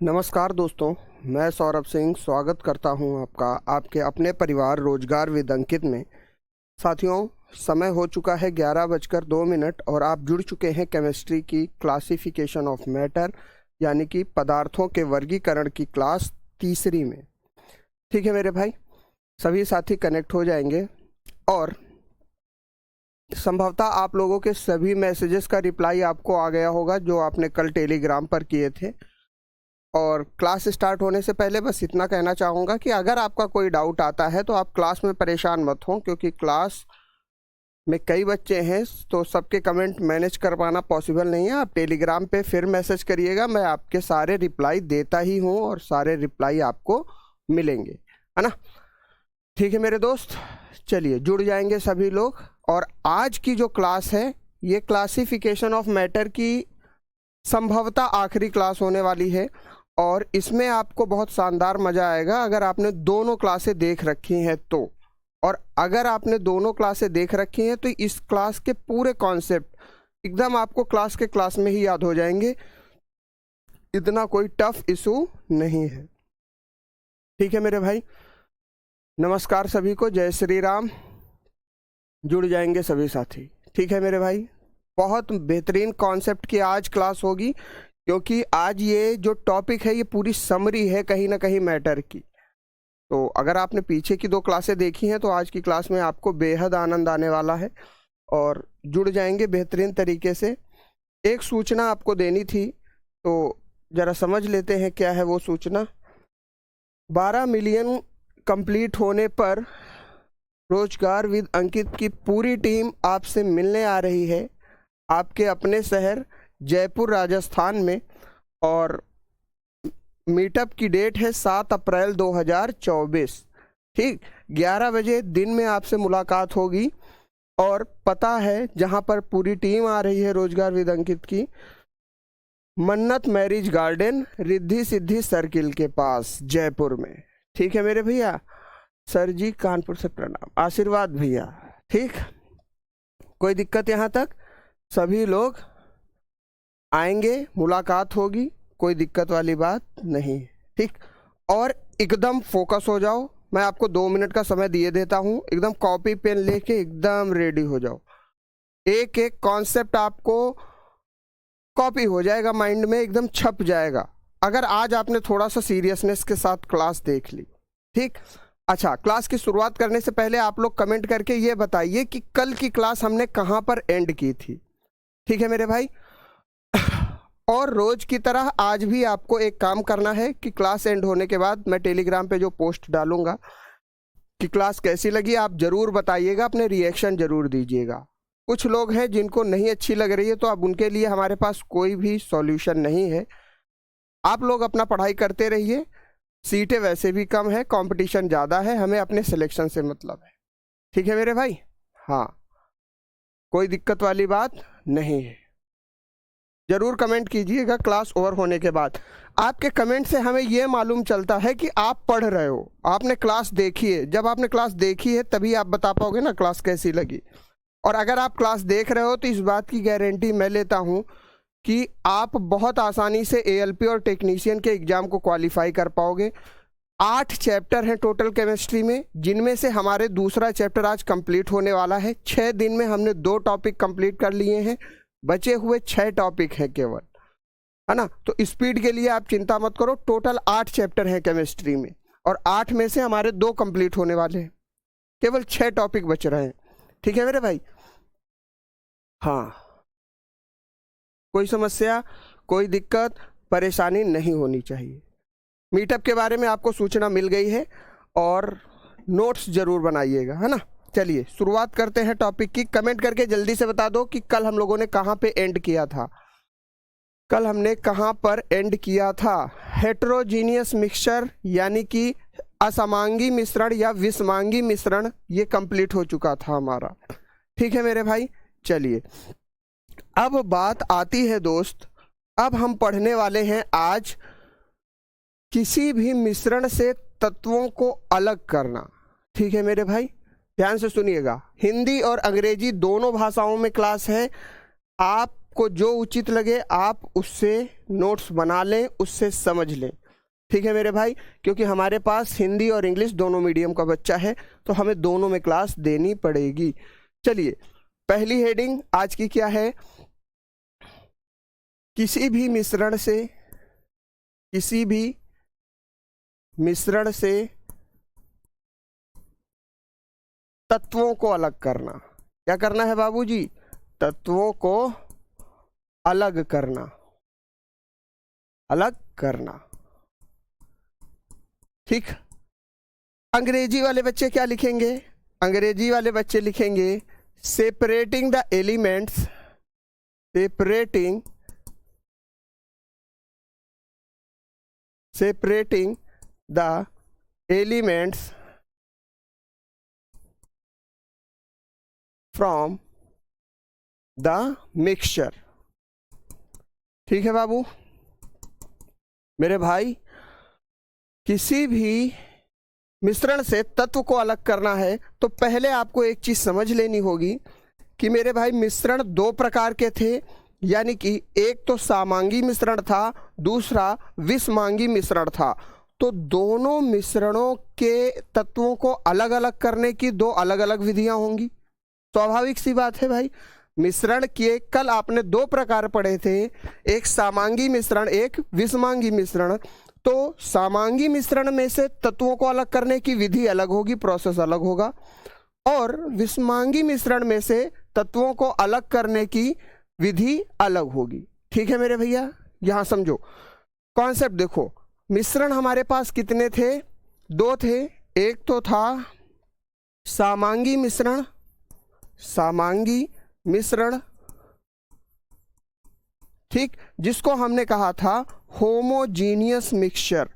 नमस्कार दोस्तों, मैं सौरभ सिंह स्वागत करता हूं आपका आपके अपने परिवार रोजगार विद अंकित में। साथियों, समय हो चुका है 11:02 और आप जुड़ चुके हैं केमिस्ट्री की क्लासिफिकेशन ऑफ मैटर यानी कि पदार्थों के वर्गीकरण की क्लास तीसरी में। ठीक है मेरे भाई, सभी साथी कनेक्ट हो जाएंगे और संभवतः आप लोगों के सभी मैसेजेस का रिप्लाई आपको आ गया होगा जो आपने कल टेलीग्राम पर किए थे। और क्लास स्टार्ट होने से पहले बस इतना कहना चाहूँगा कि अगर आपका कोई डाउट आता है तो आप क्लास में परेशान मत हों, क्योंकि क्लास में कई बच्चे हैं तो सबके कमेंट मैनेज कर पाना पॉसिबल नहीं है। आप टेलीग्राम पे फिर मैसेज करिएगा, मैं आपके सारे रिप्लाई देता ही हूँ और सारे रिप्लाई आपको मिलेंगे, है ना। ठीक है मेरे दोस्त, चलिए जुड़ जाएंगे सभी लोग। और आज की जो क्लास है ये क्लासिफिकेशन ऑफ मैटर की संभवतः आखिरी क्लास होने वाली है और इसमें आपको बहुत शानदार मज़ा आएगा अगर आपने दोनों क्लासें देख रखी हैं तो। और अगर आपने दोनों क्लासें देख रखी हैं तो इस क्लास के पूरे कॉन्सेप्ट एकदम आपको क्लास में ही याद हो जाएंगे, इतना कोई टफ इशू नहीं है। ठीक है मेरे भाई, नमस्कार सभी को, जय श्री राम। जुड़ जाएंगे सभी साथी। ठीक है मेरे भाई, बहुत बेहतरीन कॉन्सेप्ट की आज क्लास होगी, क्योंकि आज ये जो टॉपिक है ये पूरी समरी है कहीं ना कहीं मैटर की। तो अगर आपने पीछे की दो क्लासें देखी हैं तो आज की क्लास में आपको बेहद आनंद आने वाला है और जुड़ जाएंगे बेहतरीन तरीके से। एक सूचना आपको देनी थी तो ज़रा समझ लेते हैं क्या है वो सूचना। 12 मिलियन कंप्लीट होने पर रोजगार विद अंकित की पूरी टीम आपसे मिलने आ रही है आपके अपने शहर जयपुर राजस्थान में। और मीटअप की डेट है 7 अप्रैल 2024। ठीक, 11 बजे दिन में आपसे मुलाकात होगी। और पता है जहां पर पूरी टीम आ रही है रोजगार विद अंकित की, मन्नत marriage garden Riddhi Siddhi circle के पास जयपुर में। ठीक है मेरे भैया, सर जी कानपुर से प्रणाम, आशीर्वाद भैया। ठीक, कोई दिक्कत यहाँ तक? सभी लोग आएंगे, मुलाकात होगी, कोई दिक्कत वाली बात नहीं। ठीक, और एकदम फोकस हो जाओ। मैं आपको 2 मिनट का समय दिए देता हूँ, एकदम कॉपी पेन लेके एकदम रेडी हो जाओ। एक एक कॉन्सेप्ट आपको कॉपी हो जाएगा, माइंड में एकदम छप जाएगा अगर आज आपने थोड़ा सा सीरियसनेस के साथ क्लास देख ली। ठीक, अच्छा, क्लास की शुरुआत करने से पहले आप लोग कमेंट करके ये बताइए कि कल की क्लास हमने कहाँ पर एंड की थी। ठीक है मेरे भाई, और रोज की तरह आज भी आपको एक काम करना है कि क्लास एंड होने के बाद मैं टेलीग्राम पे जो पोस्ट डालूंगा कि क्लास कैसी लगी आप जरूर बताइएगा, अपने रिएक्शन जरूर दीजिएगा। कुछ लोग हैं जिनको नहीं अच्छी लग रही है तो अब उनके लिए हमारे पास कोई भी सॉल्यूशन नहीं है। आप लोग अपना पढ़ाई करते रहिए, सीटें वैसे भी कम है, कंपटीशन ज़्यादा है, हमें अपने सिलेक्शन से मतलब है। ठीक है मेरे भाई, हाँ, कोई दिक्कत वाली बात नहीं है। जरूर कमेंट कीजिएगा क्लास ओवर होने के बाद। आपके कमेंट से हमें यह मालूम चलता है कि आप पढ़ रहे हो, आपने क्लास देखी है। जब आपने क्लास देखी है तभी आप बता पाओगे ना क्लास कैसी लगी। और अगर आप क्लास देख रहे हो तो इस बात की गारंटी मैं लेता हूं कि आप बहुत आसानी से ALP और टेक्नीशियन के एग्जाम को क्वालिफाई कर पाओगे। 8 चैप्टर हैं टोटल केमिस्ट्री में, जिनमें से हमारे दूसरा चैप्टर आज कंप्लीट होने वाला है। 6 दिन में हमने 2 टॉपिक कंप्लीट कर लिए हैं, बचे हुए 6 टॉपिक हैं केवल, है ना। तो स्पीड के लिए आप चिंता मत करो, टोटल 8 चैप्टर हैं केमिस्ट्री में और 8 में से हमारे 2 कंप्लीट होने वाले हैं, केवल 6 टॉपिक बच रहे हैं। ठीक है मेरे भाई, हाँ, कोई समस्या, कोई दिक्कत परेशानी नहीं होनी चाहिए। मीटअप के बारे में आपको सूचना मिल गई है और नोट्स जरूर बनाइएगा, है ना। चलिए शुरुआत करते हैं टॉपिक की। कमेंट करके जल्दी से बता दो कि कल हम लोगों ने कहाँ पे एंड किया था। कल हमने कहाँ पर एंड किया था? हेट्रोजीनियस मिक्सचर यानी कि असमांगी मिश्रण या विषमांगी मिश्रण, ये कंप्लीट हो चुका था हमारा। ठीक है मेरे भाई, चलिए अब बात आती है दोस्त, अब हम पढ़ने वाले हैं आज किसी भी मिश्रण से तत्वों को अलग करना। ठीक है मेरे भाई, ध्यान से सुनिएगा। हिंदी और अंग्रेजी दोनों भाषाओं में क्लास है। आप आपको जो उचित लगे आप उससे नोट्स बना लें, उससे समझ लें। ठीक है मेरे भाई, क्योंकि हमारे पास हिंदी और इंग्लिश दोनों मीडियम का बच्चा है तो हमें दोनों में क्लास देनी पड़ेगी। चलिए, पहली हेडिंग आज की क्या है? किसी भी मिश्रण से तत्वों को अलग करना। क्या करना है बाबूजी? तत्वों को अलग करना, अलग करना। ठीक। अंग्रेजी वाले बच्चे क्या लिखेंगे? अंग्रेजी वाले बच्चे लिखेंगे separating the elements, separating the elements from the mixture. ठीक है बाबू मेरे भाई, किसी भी मिश्रण से तत्व को अलग करना है तो पहले आपको एक चीज समझ लेनी होगी कि मेरे भाई मिश्रण दो प्रकार के थे, यानी कि एक तो समांगी मिश्रण था, दूसरा विषमांगी मिश्रण था। तो दोनों मिश्रणों के तत्वों को अलग अलग करने की दो अलग अलग विधियां होंगी। स्वाभाविक सी बात है भाई। मिश्रण के कल आपने दो प्रकार पढ़े थे, एक समांगी मिश्रण, एक विषमांगी मिश्रण। तो समांगी मिश्रण में से तत्वों को अलग करने की विधि अलग होगी, प्रोसेस अलग होगा, और विषमांगी मिश्रण में से तत्वों को अलग करने की विधि अलग होगी। ठीक है मेरे भैया, यहां समझो कॉन्सेप्ट। देखो, मिश्रण हमारे पास कितने थे? दो थे। एक तो था समांगी मिश्रण, समांगी मिश्रण, ठीक, जिसको हमने कहा था होमोजीनियस मिक्सचर,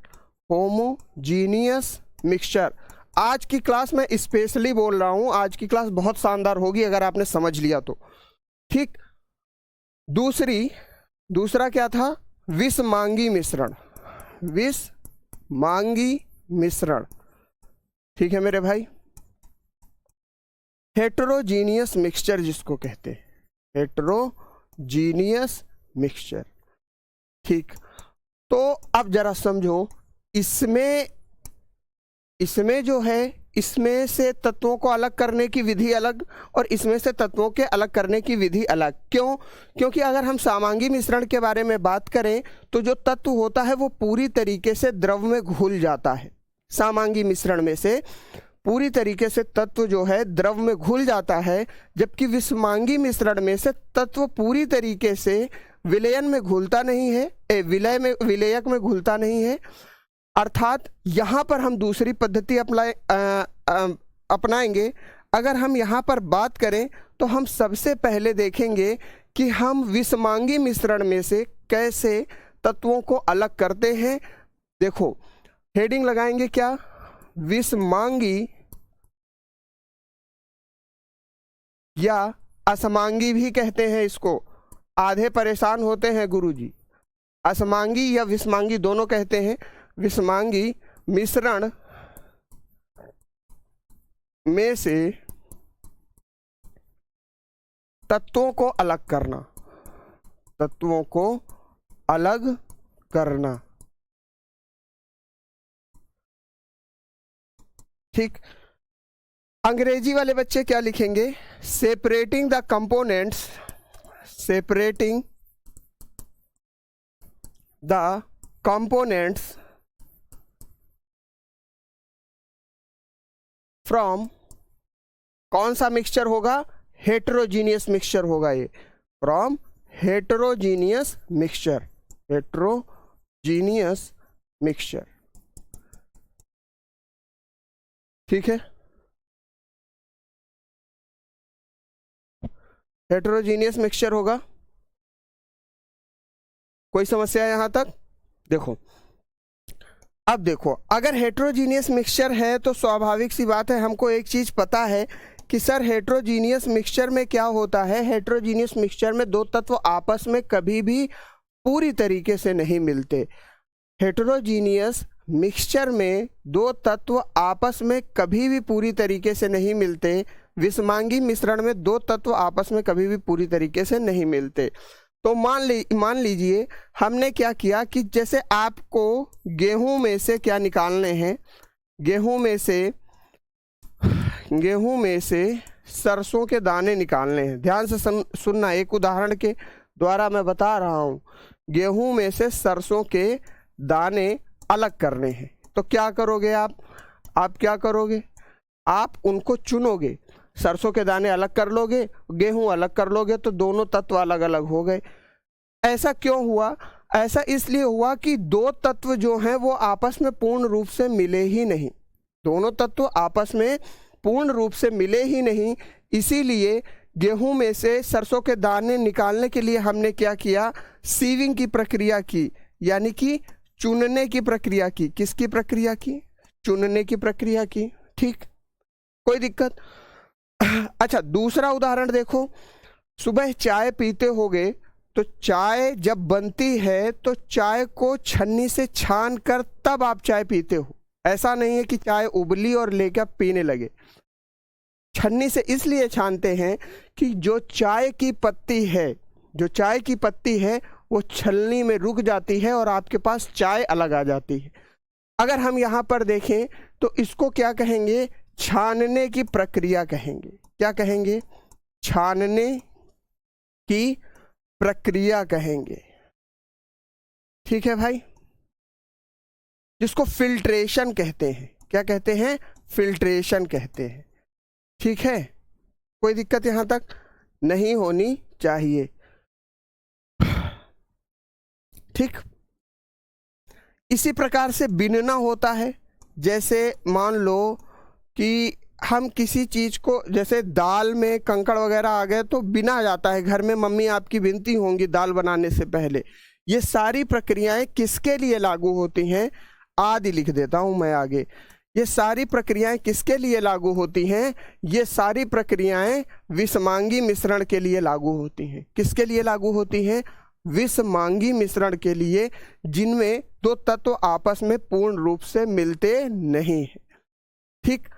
होमोजीनियस मिक्सचर। आज की क्लास में स्पेशली बोल रहा हूं, आज की क्लास बहुत शानदार होगी अगर आपने समझ लिया तो। ठीक। दूसरा क्या था? विषमांगी मिश्रण, विषमांगी मिश्रण। ठीक है मेरे भाई। हेटेरोजीनियस मिक्सचर जिसको कहते हैं, हेटेरोजीनियस मिक्सचर। ठीक। तो अब जरा समझो, इसमें जो है, इसमें से तत्वों को अलग करने की विधि अलग और इसमें से तत्वों के अलग करने की विधि अलग। क्यों? क्योंकि अगर हम समांगी मिश्रण के बारे में बात करें तो जो तत्व होता है वो पूरी तरीके से द्रव में घुल जाता है। समांगी मिश्रण में से पूरी तरीके से तत्व जो है द्रव में घुल जाता है, जबकि विषमांगी मिश्रण में से तत्व पूरी तरीके से विलयन में घुलता नहीं है, विलयक में घुलता नहीं है। अर्थात यहाँ पर हम दूसरी पद्धति अपनाएंगे। अगर हम यहाँ पर बात करें तो हम सबसे पहले देखेंगे कि हम विषमांगी मिश्रण में से कैसे तत्वों को अलग करते हैं। देखो, हेडिंग लगाएंगे क्या? विषमांगी या असमांगी भी कहते हैं इसको। आधे परेशान होते हैं गुरुजी, असमांगी या विषमांगी दोनों कहते हैं। विषमांगी मिश्रण में से तत्वों को अलग करना, तत्वों को अलग करना। ठीक। अंग्रेजी वाले बच्चे क्या लिखेंगे? Separating the components, separating the components from, कौन सा मिक्सचर होगा? हेटेरोजीनियस मिक्सचर होगा ये। From heterogeneous mixture, heterogeneous mixture. ठीक है, हेटेरोजीनियस मिक्सचर होगा। कोई समस्या यहां तक? देखो, अब देखो, अगर हेटेरोजीनियस मिक्सचर है तो स्वाभाविक सी बात है, हमको एक चीज पता है कि सर हेटेरोजीनियस मिक्सचर में क्या होता है। हेटेरोजीनियस मिक्सचर में दो तत्व आपस में कभी भी पूरी तरीके से नहीं मिलते। हेटेरोजीनियस मिक्सचर में दो तत्व आपस में कभी भी पूरी तरीके से नहीं मिलते। विषमांगी मिश्रण में दो तत्व आपस में कभी भी पूरी तरीके से नहीं मिलते। तो मान लीजिए हमने क्या किया कि जैसे आपको गेहूं में से क्या निकालने हैं, गेहूं में से सरसों के दाने निकालने हैं। ध्यान से सुनना, एक उदाहरण के द्वारा मैं बता रहा हूं। गेहूं में से सरसों के दाने अलग करने हैं। तो क्या करोगे आप क्या करोगे, आप उनको चुनोगे। सरसों के दाने अलग कर लोगे, गेहूं अलग कर लोगे, तो दोनों तत्व अलग अलग हो गए। ऐसा क्यों हुआ? ऐसा इसलिए हुआ कि दो तत्व जो हैं वो आपस में पूर्ण रूप से मिले ही नहीं। दोनों तत्व आपस में पूर्ण रूप से मिले ही नहीं, इसीलिए गेहूं में से सरसों के दाने निकालने के लिए हमने क्या किया, सीविंग की प्रक्रिया की, यानी कि चुनने की प्रक्रिया की। किसकी प्रक्रिया की? चुनने की प्रक्रिया की। ठीक, कोई दिक्कत? अच्छा, दूसरा उदाहरण देखो। सुबह चाय पीते होगे, तो चाय जब बनती है तो चाय को छन्नी से छान कर तब आप चाय पीते हो। ऐसा नहीं है कि चाय उबली और लेकर पीने लगे। छन्नी से इसलिए छानते हैं कि जो चाय की पत्ती है वो छलनी में रुक जाती है और आपके पास चाय अलग आ जाती है। अगर हम यहाँ पर देखें तो इसको क्या कहेंगे? छानने की प्रक्रिया कहेंगे। क्या कहेंगे? छानने की प्रक्रिया कहेंगे। ठीक है भाई, जिसको फिल्ट्रेशन कहते हैं। क्या कहते हैं? फिल्ट्रेशन कहते हैं। ठीक है, कोई दिक्कत यहां तक नहीं होनी चाहिए। ठीक, इसी प्रकार से बिनना होता है। जैसे मान लो कि हम किसी चीज को, जैसे दाल में कंकड़ वगैरह आ गए तो बिना जाता है। घर में मम्मी आपकी बिनती होंगी दाल बनाने से पहले। ये सारी प्रक्रियाएं किसके लिए लागू होती हैं? आदि लिख देता हूं मैं आगे। ये सारी प्रक्रियाएं किसके लिए लागू होती हैं? ये सारी प्रक्रियाएं विषमांगी मिश्रण के लिए लागू होती हैं। किसके लिए लागू होती हैं? विषमांगी मिश्रण के लिए, जिनमें दो तत्व आपस में पूर्ण रूप से मिलते नहीं हैं। ठीक,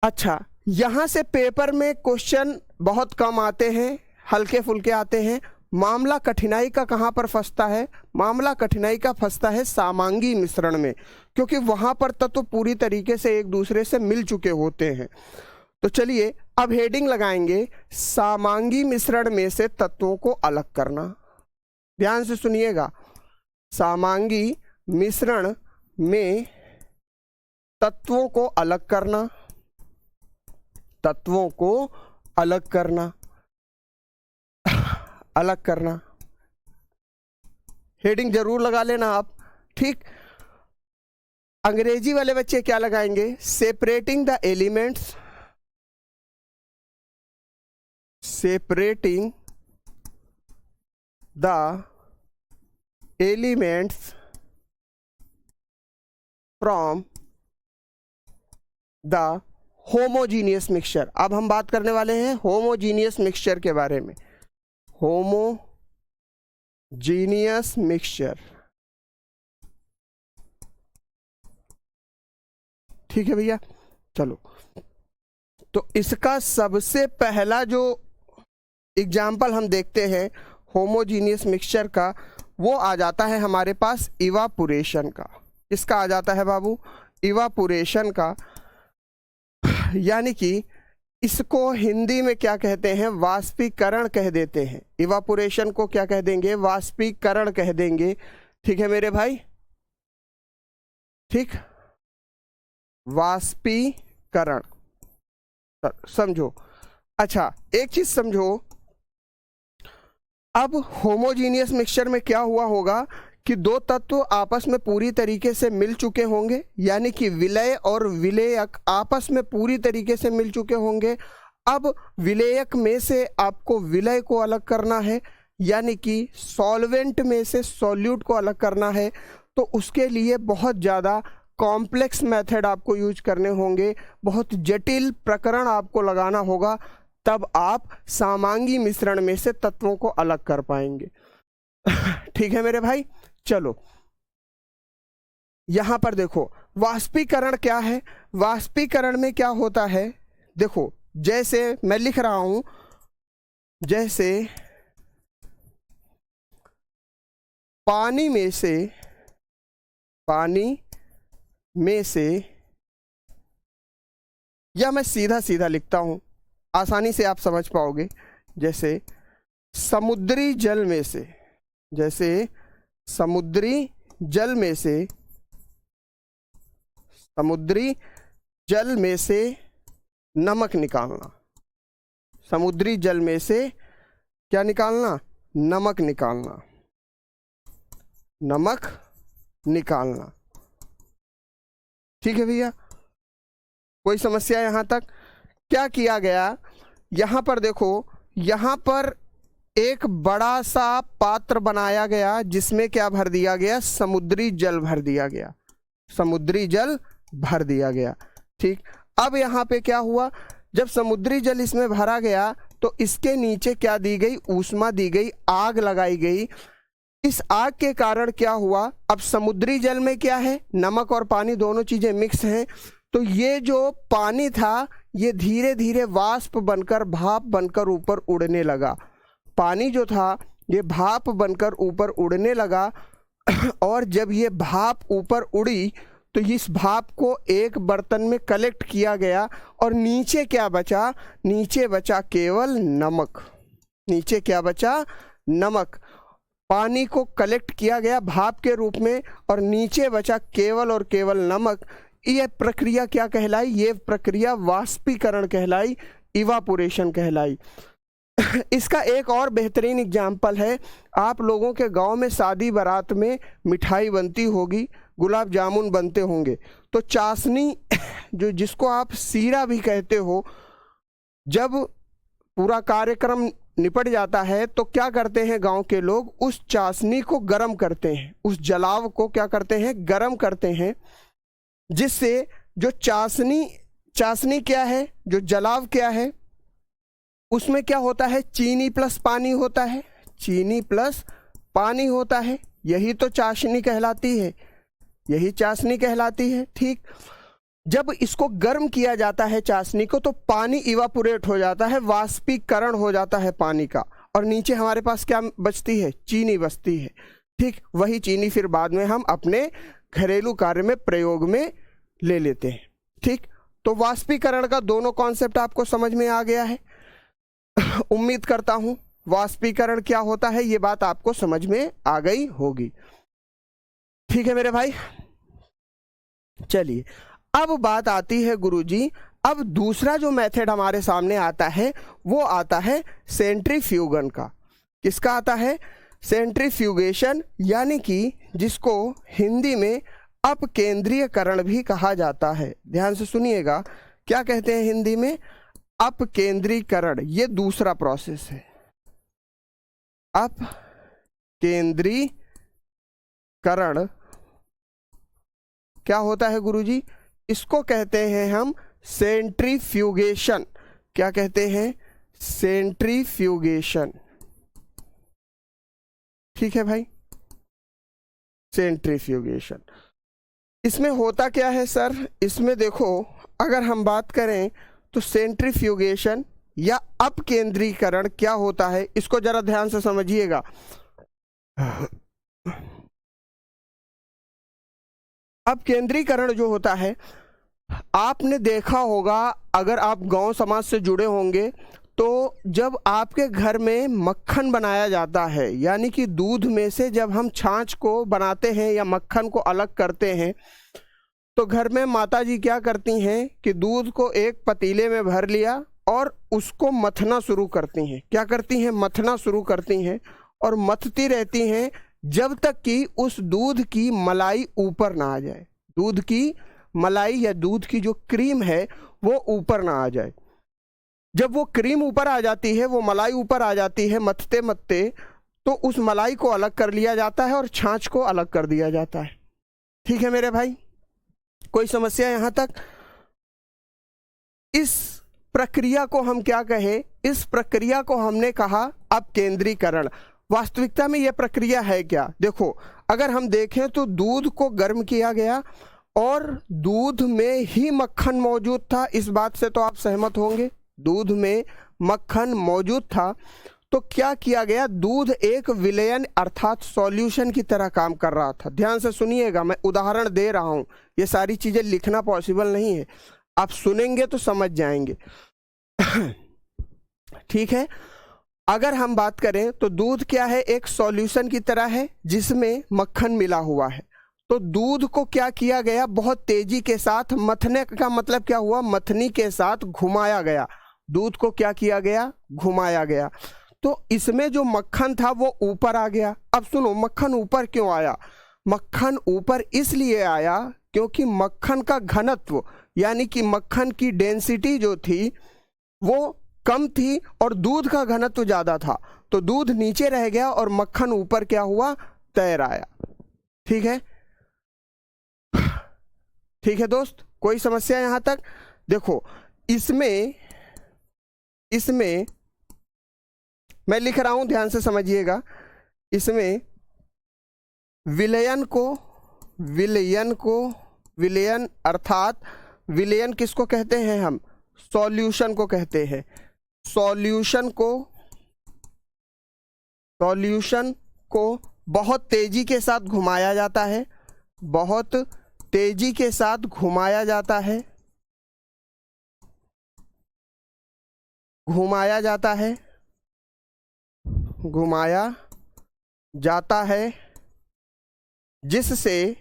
अच्छा, यहां से पेपर में क्वेश्चन बहुत कम आते हैं, हल्के फुल्के आते हैं। मामला कठिनाई का कहां पर फंसता है? मामला कठिनाई का फंसता है सामांगी मिश्रण में, क्योंकि वहां पर तत्व पूरी तरीके से एक दूसरे से मिल चुके होते हैं। तो चलिए अब हेडिंग लगाएंगे, सामांगी मिश्रण में से तत्वों को अलग करना। ध्यान से सुनिएगा, सामांगी मिश्रण में तत्वों को अलग करना, तत्वों को अलग करना, अलग करना। हेडिंग जरूर लगा लेना आप। ठीक, अंग्रेजी वाले बच्चे क्या लगाएंगे? Separating the elements, separating the elements from the homogeneous mixture. अब हम बात करने वाले हैं होमोजीनियस मिक्सचर के बारे में। होमोजीनियस मिक्सचर, ठीक है भैया। चलो, तो इसका सबसे पहला जो एग्जाम्पल हम देखते हैं होमोजीनियस मिक्सचर का, वो आ जाता है हमारे पास इवापोरेशन का। इसका आ जाता है बाबू इवापोरेशन का, यानी कि इसको हिंदी में क्या कहते हैं? वाष्पीकरण कह देते हैं। इवापोरेशन को क्या कह देंगे? वाष्पीकरण कह देंगे। ठीक है मेरे भाई, ठीक, वाष्पीकरण समझो। अच्छा, एक चीज समझो, अब होमोजीनियस मिक्सचर में क्या हुआ होगा कि दो तत्व आपस में पूरी तरीके से मिल चुके होंगे, यानी कि विलय और विलेयक आपस में पूरी तरीके से मिल चुके होंगे। अब विलेयक में से आपको विलय को अलग करना है, यानी कि सॉल्वेंट में से सॉल्यूट को अलग करना है। तो उसके लिए बहुत ज़्यादा कॉम्प्लेक्स मेथड आपको यूज करने होंगे, बहुत जटिल प्रकरण आपको लगाना होगा, तब आप सामांगी मिश्रण में से तत्वों को अलग कर पाएंगे। ठीक है मेरे भाई, चलो यहां पर देखो वाष्पीकरण क्या है। वाष्पीकरण में क्या होता है, देखो जैसे मैं लिख रहा हूं, जैसे पानी में से या मैं सीधा सीधा लिखता हूं, आसानी से आप समझ पाओगे। जैसे समुद्री जल में से, समुद्री जल में से नमक निकालना। समुद्री जल में से क्या निकालना? नमक निकालना। ठीक है भैया, कोई समस्या यहां तक? क्या किया गया यहां पर? देखो, यहां पर एक बड़ा सा पात्र बनाया गया जिसमें क्या भर दिया गया? समुद्री जल भर दिया गया। ठीक, अब यहाँ पे क्या हुआ? जब समुद्री जल इसमें भरा गया तो इसके नीचे क्या दी गई? ऊष्मा दी गई, आग लगाई गई। इस आग के कारण क्या हुआ? अब समुद्री जल में क्या है? नमक और पानी दोनों चीजें मिक्स हैं। तो ये जो पानी था ये धीरे धीरे वाष्प बनकर, भाप बनकर ऊपर उड़ने लगा। पानी जो था ये भाप बनकर ऊपर उड़ने लगा और जब ये भाप ऊपर उड़ी तो इस भाप को एक बर्तन में कलेक्ट किया गया और नीचे क्या बचा? नीचे बचा केवल नमक। नीचे क्या बचा? नमक। पानी को कलेक्ट किया गया भाप के रूप में और नीचे बचा केवल और केवल नमक। यह प्रक्रिया क्या कहलाई? ये प्रक्रिया वाष्पीकरण कहलाई, इवापोरेशन कहलाई। इसका एक और बेहतरीन एग्जाम्पल है, आप लोगों के गांव में शादी बारात में मिठाई बनती होगी, गुलाब जामुन बनते होंगे, तो चाशनी जो जिसको आप सीरा भी कहते हो, जब पूरा कार्यक्रम निपट जाता है तो क्या करते हैं गांव के लोग? उस चाशनी को गर्म करते हैं, उस जलाव को क्या करते हैं? गर्म करते हैं, जिससे जो चाशनी क्या है? जो जलाव क्या है? उसमें क्या होता है? चीनी प्लस पानी होता है। चीनी प्लस पानी होता है, यही तो चाशनी कहलाती है, यही चाशनी कहलाती है। ठीक, जब इसको गर्म किया जाता है चाशनी को तो पानी इवापोरेट हो जाता है, वाष्पीकरण हो जाता है पानी का, और नीचे हमारे पास क्या बचती है? चीनी बचती है। ठीक, वही चीनी फिर बाद में हम अपने घरेलू कार्य में प्रयोग में ले लेते हैं। ठीक, तो वाष्पीकरण का दोनों कॉन्सेप्ट आपको समझ में आ गया है। उम्मीद करता हूं वाष्पीकरण क्या होता है ये बात आपको समझ में आ गई होगी। ठीक है मेरे भाई, चलिए अब बात आती है गुरुजी, अब दूसरा जो मेथड हमारे सामने आता है वो आता है सेंट्रीफ्यूगन का। किसका आता है? सेंट्रीफ्यूगेशन, यानी कि जिसको हिंदी में अपकेंद्रीयकरण भी कहा जाता है। ध्यान से सुनिएगा, क्या कहते हैं हिंदी में? अपकेंद्रीकरण। ये दूसरा प्रोसेस है, अपकेंद्रीकरण। क्या होता है गुरुजी? इसको कहते हैं हम सेंट्रीफ्यूगेशन। क्या कहते हैं? सेंट्रीफ्यूगेशन। ठीक है भाई, सेंट्रीफ्यूगेशन। इसमें होता क्या है सर? इसमें देखो, अगर हम बात करें तो सेंट्रीफ्यूगेशन या अपकेंद्रीकरण क्या होता है, इसको जरा ध्यान से समझिएगा। अपकेंद्रीकरण जो होता है, आपने देखा होगा, अगर आप गांव समाज से जुड़े होंगे तो जब आपके घर में मक्खन बनाया जाता है, यानी कि दूध में से जब हम छाछ को बनाते हैं या मक्खन को अलग करते हैं, तो घर में माता जी क्या करती हैं कि दूध को एक पतीले में भर लिया और उसको मथना शुरू करती हैं। क्या करती हैं? मथना शुरू करती हैं और मथती रहती हैं जब तक कि उस दूध की मलाई ऊपर ना आ जाए। दूध की मलाई या दूध की जो क्रीम है वो ऊपर ना आ जाए। जब वो क्रीम ऊपर आ जाती है, वो मलाई ऊपर आ जाती है मथते मथते, तो उस मलाई को अलग कर लिया जाता है और छाछ को अलग कर दिया जाता है। ठीक है मेरे भाई, कोई समस्या यहां तक? इस प्रक्रिया को हम क्या कहें? इस प्रक्रिया को हमने कहा अपकेंद्रीकरण। वास्तविकता में यह प्रक्रिया है क्या? देखो, अगर हम देखें तो दूध को गर्म किया गया और दूध में ही मक्खन मौजूद था। इस बात से तो आप सहमत होंगे, दूध में मक्खन मौजूद था। तो क्या किया गया, दूध एक विलयन अर्थात सॉल्यूशन की तरह काम कर रहा था। ध्यान से सुनिएगा, मैं उदाहरण दे रहा हूं, ये सारी चीजें लिखना पॉसिबल नहीं है, आप सुनेंगे तो समझ जाएंगे। ठीक है, अगर हम बात करें तो दूध क्या है, एक सॉल्यूशन की तरह है जिसमें मक्खन मिला हुआ है। तो दूध को क्या किया गया, बहुत तेजी के साथ, मथने का मतलब क्या हुआ, मथनी के साथ घुमाया गया। दूध को क्या किया गया, घुमाया गया। तो इसमें जो मक्खन था वो ऊपर आ गया। अब सुनो, मक्खन ऊपर क्यों आया, मक्खन ऊपर इसलिए आया क्योंकि मक्खन का घनत्व यानी कि मक्खन की डेंसिटी जो थी वो कम थी और दूध का घनत्व ज्यादा था। तो दूध नीचे रह गया और मक्खन ऊपर क्या हुआ, तैर आया। ठीक है, ठीक है दोस्त, कोई समस्या यहां तक? देखो इसमें मैं लिख रहा हूं, ध्यान से समझिएगा। इसमें विलयन अर्थात विलयन किसको कहते हैं हम, सॉल्यूशन को कहते हैं। सॉल्यूशन को बहुत तेजी के साथ घुमाया जाता है, बहुत तेजी के साथ घुमाया जाता है, घुमाया जाता है जिससे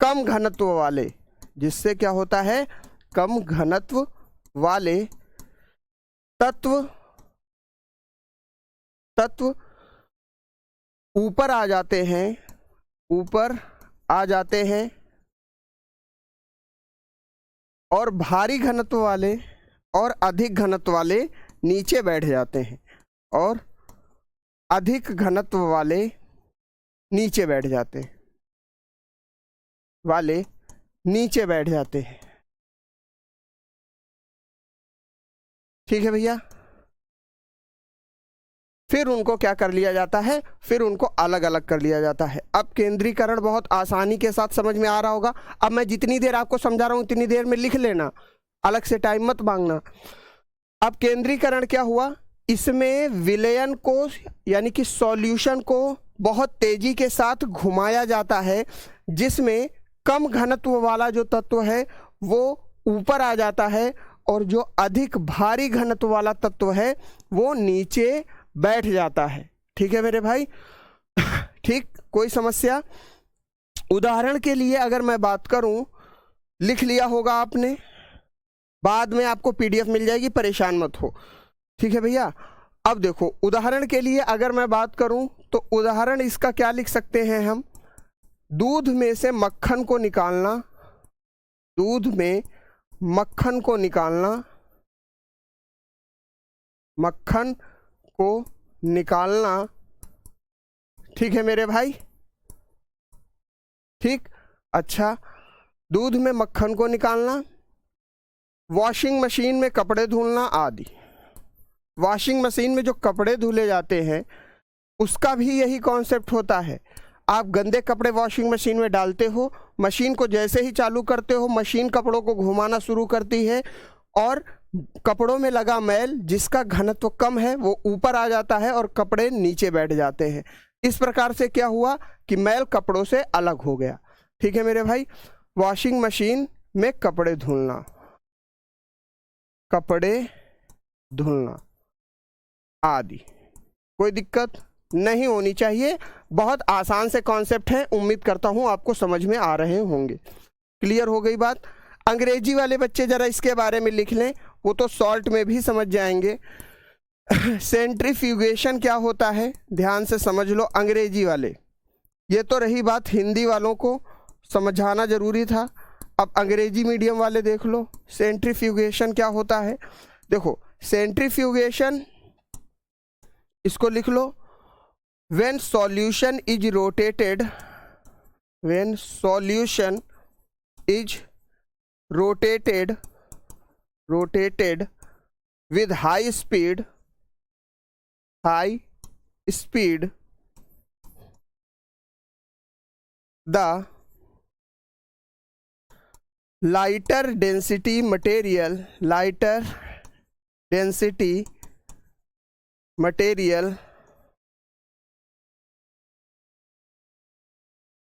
कम घनत्व वाले, जिससे क्या होता है, कम घनत्व वाले तत्व ऊपर आ जाते हैं और भारी घनत्व वाले और अधिक घनत्व वाले नीचे बैठ जाते हैं, और अधिक घनत्व वाले नीचे बैठ जाते हैं, ठीक है भैया। फिर उनको क्या कर लिया जाता है, फिर उनको अलग अलग कर लिया जाता है। अब केंद्रीकरण बहुत आसानी के साथ समझ में आ रहा होगा। अब मैं जितनी देर आपको समझा रहा हूं उतनी देर में लिख लेना, अलग से टाइम मत मांगना। अब केंद्रीकरण क्या हुआ, इसमें विलयन को यानी कि सॉल्यूशन को बहुत तेजी के साथ घुमाया जाता है, जिसमें कम घनत्व वाला जो तत्व है वो ऊपर आ जाता है और जो अधिक भारी घनत्व वाला तत्व है वो नीचे बैठ जाता है। ठीक है मेरे भाई, ठीक, कोई समस्या? उदाहरण के लिए अगर मैं बात करूं, लिख लिया होगा आपने, बाद में आपको पीडीएफ मिल जाएगी, परेशान मत हो। ठीक है भैया, अब देखो उदाहरण के लिए अगर मैं बात करूं तो उदाहरण इसका क्या लिख सकते हैं हम, दूध में से मक्खन को निकालना, दूध में मक्खन को निकालना, मक्खन को निकालना। ठीक है मेरे भाई, ठीक, अच्छा, दूध में मक्खन को निकालना, वॉशिंग मशीन में कपड़े धुलना आदि। वॉशिंग मशीन में जो कपड़े धुले जाते हैं उसका भी यही कॉन्सेप्ट होता है। आप गंदे कपड़े वॉशिंग मशीन में डालते हो, मशीन को जैसे ही चालू करते हो मशीन कपड़ों को घुमाना शुरू करती है और कपड़ों में लगा मैल जिसका घनत्व कम है वो ऊपर आ जाता है और कपड़े नीचे बैठ जाते हैं। इस प्रकार से क्या हुआ कि मैल कपड़ों से अलग हो गया। ठीक है मेरे भाई, वॉशिंग मशीन में कपड़े धुलना, कपड़े धुलना आदि, कोई दिक्कत नहीं होनी चाहिए। बहुत आसान से कॉन्सेप्ट है, उम्मीद करता हूं आपको समझ में आ रहे होंगे। क्लियर हो गई बात? अंग्रेजी वाले बच्चे जरा इसके बारे में लिख लें, वो तो शॉर्ट में भी समझ जाएंगे। सेंट्रीफ्यूगेशन क्या होता है, ध्यान से समझ लो अंग्रेजी वाले। ये तो रही बात, हिंदी वालों को समझाना जरूरी था। अब अंग्रेजी मीडियम वाले देख लो सेंट्रीफ्यूगेशन क्या होता है। देखो सेंट्रीफ्यूगेशन, इसको लिख लो, when solution is rotated, when solution is rotated with high speed, the lighter density material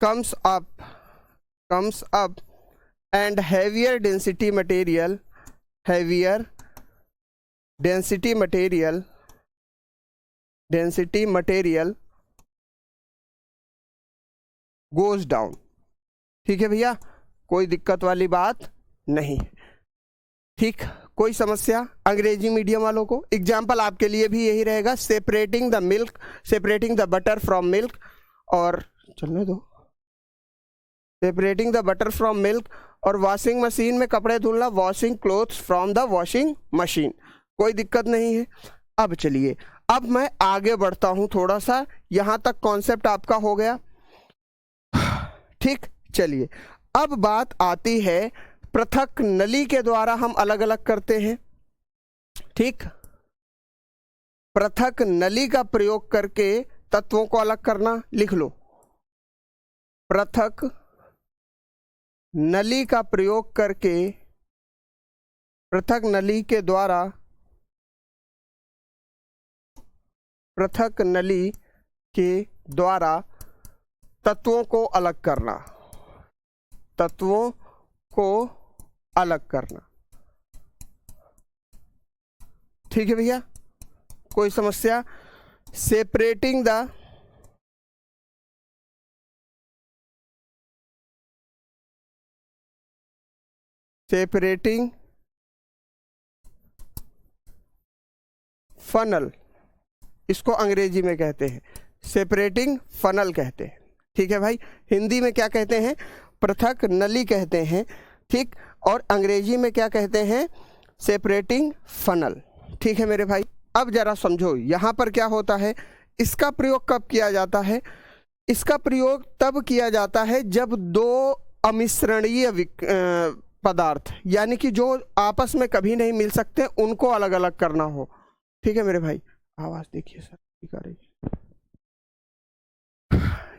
comes up and heavier density material goes down। ठीक है भैया, कोई दिक्कत वाली बात नहीं। ठीक, कोई समस्या अंग्रेजी मीडियम वालों को? एग्जाम्पल आपके लिए भी यही रहेगा, separating the butter from milk, और चलने दो, separating the butter from milk, और वॉशिंग मशीन में कपड़े धुलना, washing clothes from the washing machine. कोई दिक्कत नहीं है। अब चलिए, अब मैं आगे बढ़ता हूं थोड़ा सा, यहां तक कॉन्सेप्ट आपका हो गया। ठीक, चलिए अब बात आती है पृथक नली के द्वारा हम अलग अलग करते हैं। ठीक, पृथक नली का प्रयोग करके तत्वों को अलग करना, लिख लो। पृथक नली का प्रयोग करके, पृथक नली के द्वारा, पृथक नली के द्वारा तत्वों को अलग करना, तत्वों को अलग करना। ठीक है भैया, कोई समस्या? सेपरेटिंग फनल, इसको अंग्रेजी में कहते हैं सेपरेटिंग फनल कहते हैं। ठीक है भाई, हिंदी में क्या कहते हैं? पृथक नली कहते हैं। ठीक, और अंग्रेजी में क्या कहते हैं? Separating funnel. ठीक है मेरे भाई, अब जरा समझो यहाँ पर क्या होता है। इसका प्रयोग कब किया जाता है? इसका प्रयोग तब किया जाता है जब दो अमिश्रणीय पदार्थ, यानी कि जो आपस में कभी नहीं मिल सकते, उनको अलग अलग करना हो। ठीक है मेरे भाई, आवाज देखिए सर, ठीक आ रही है।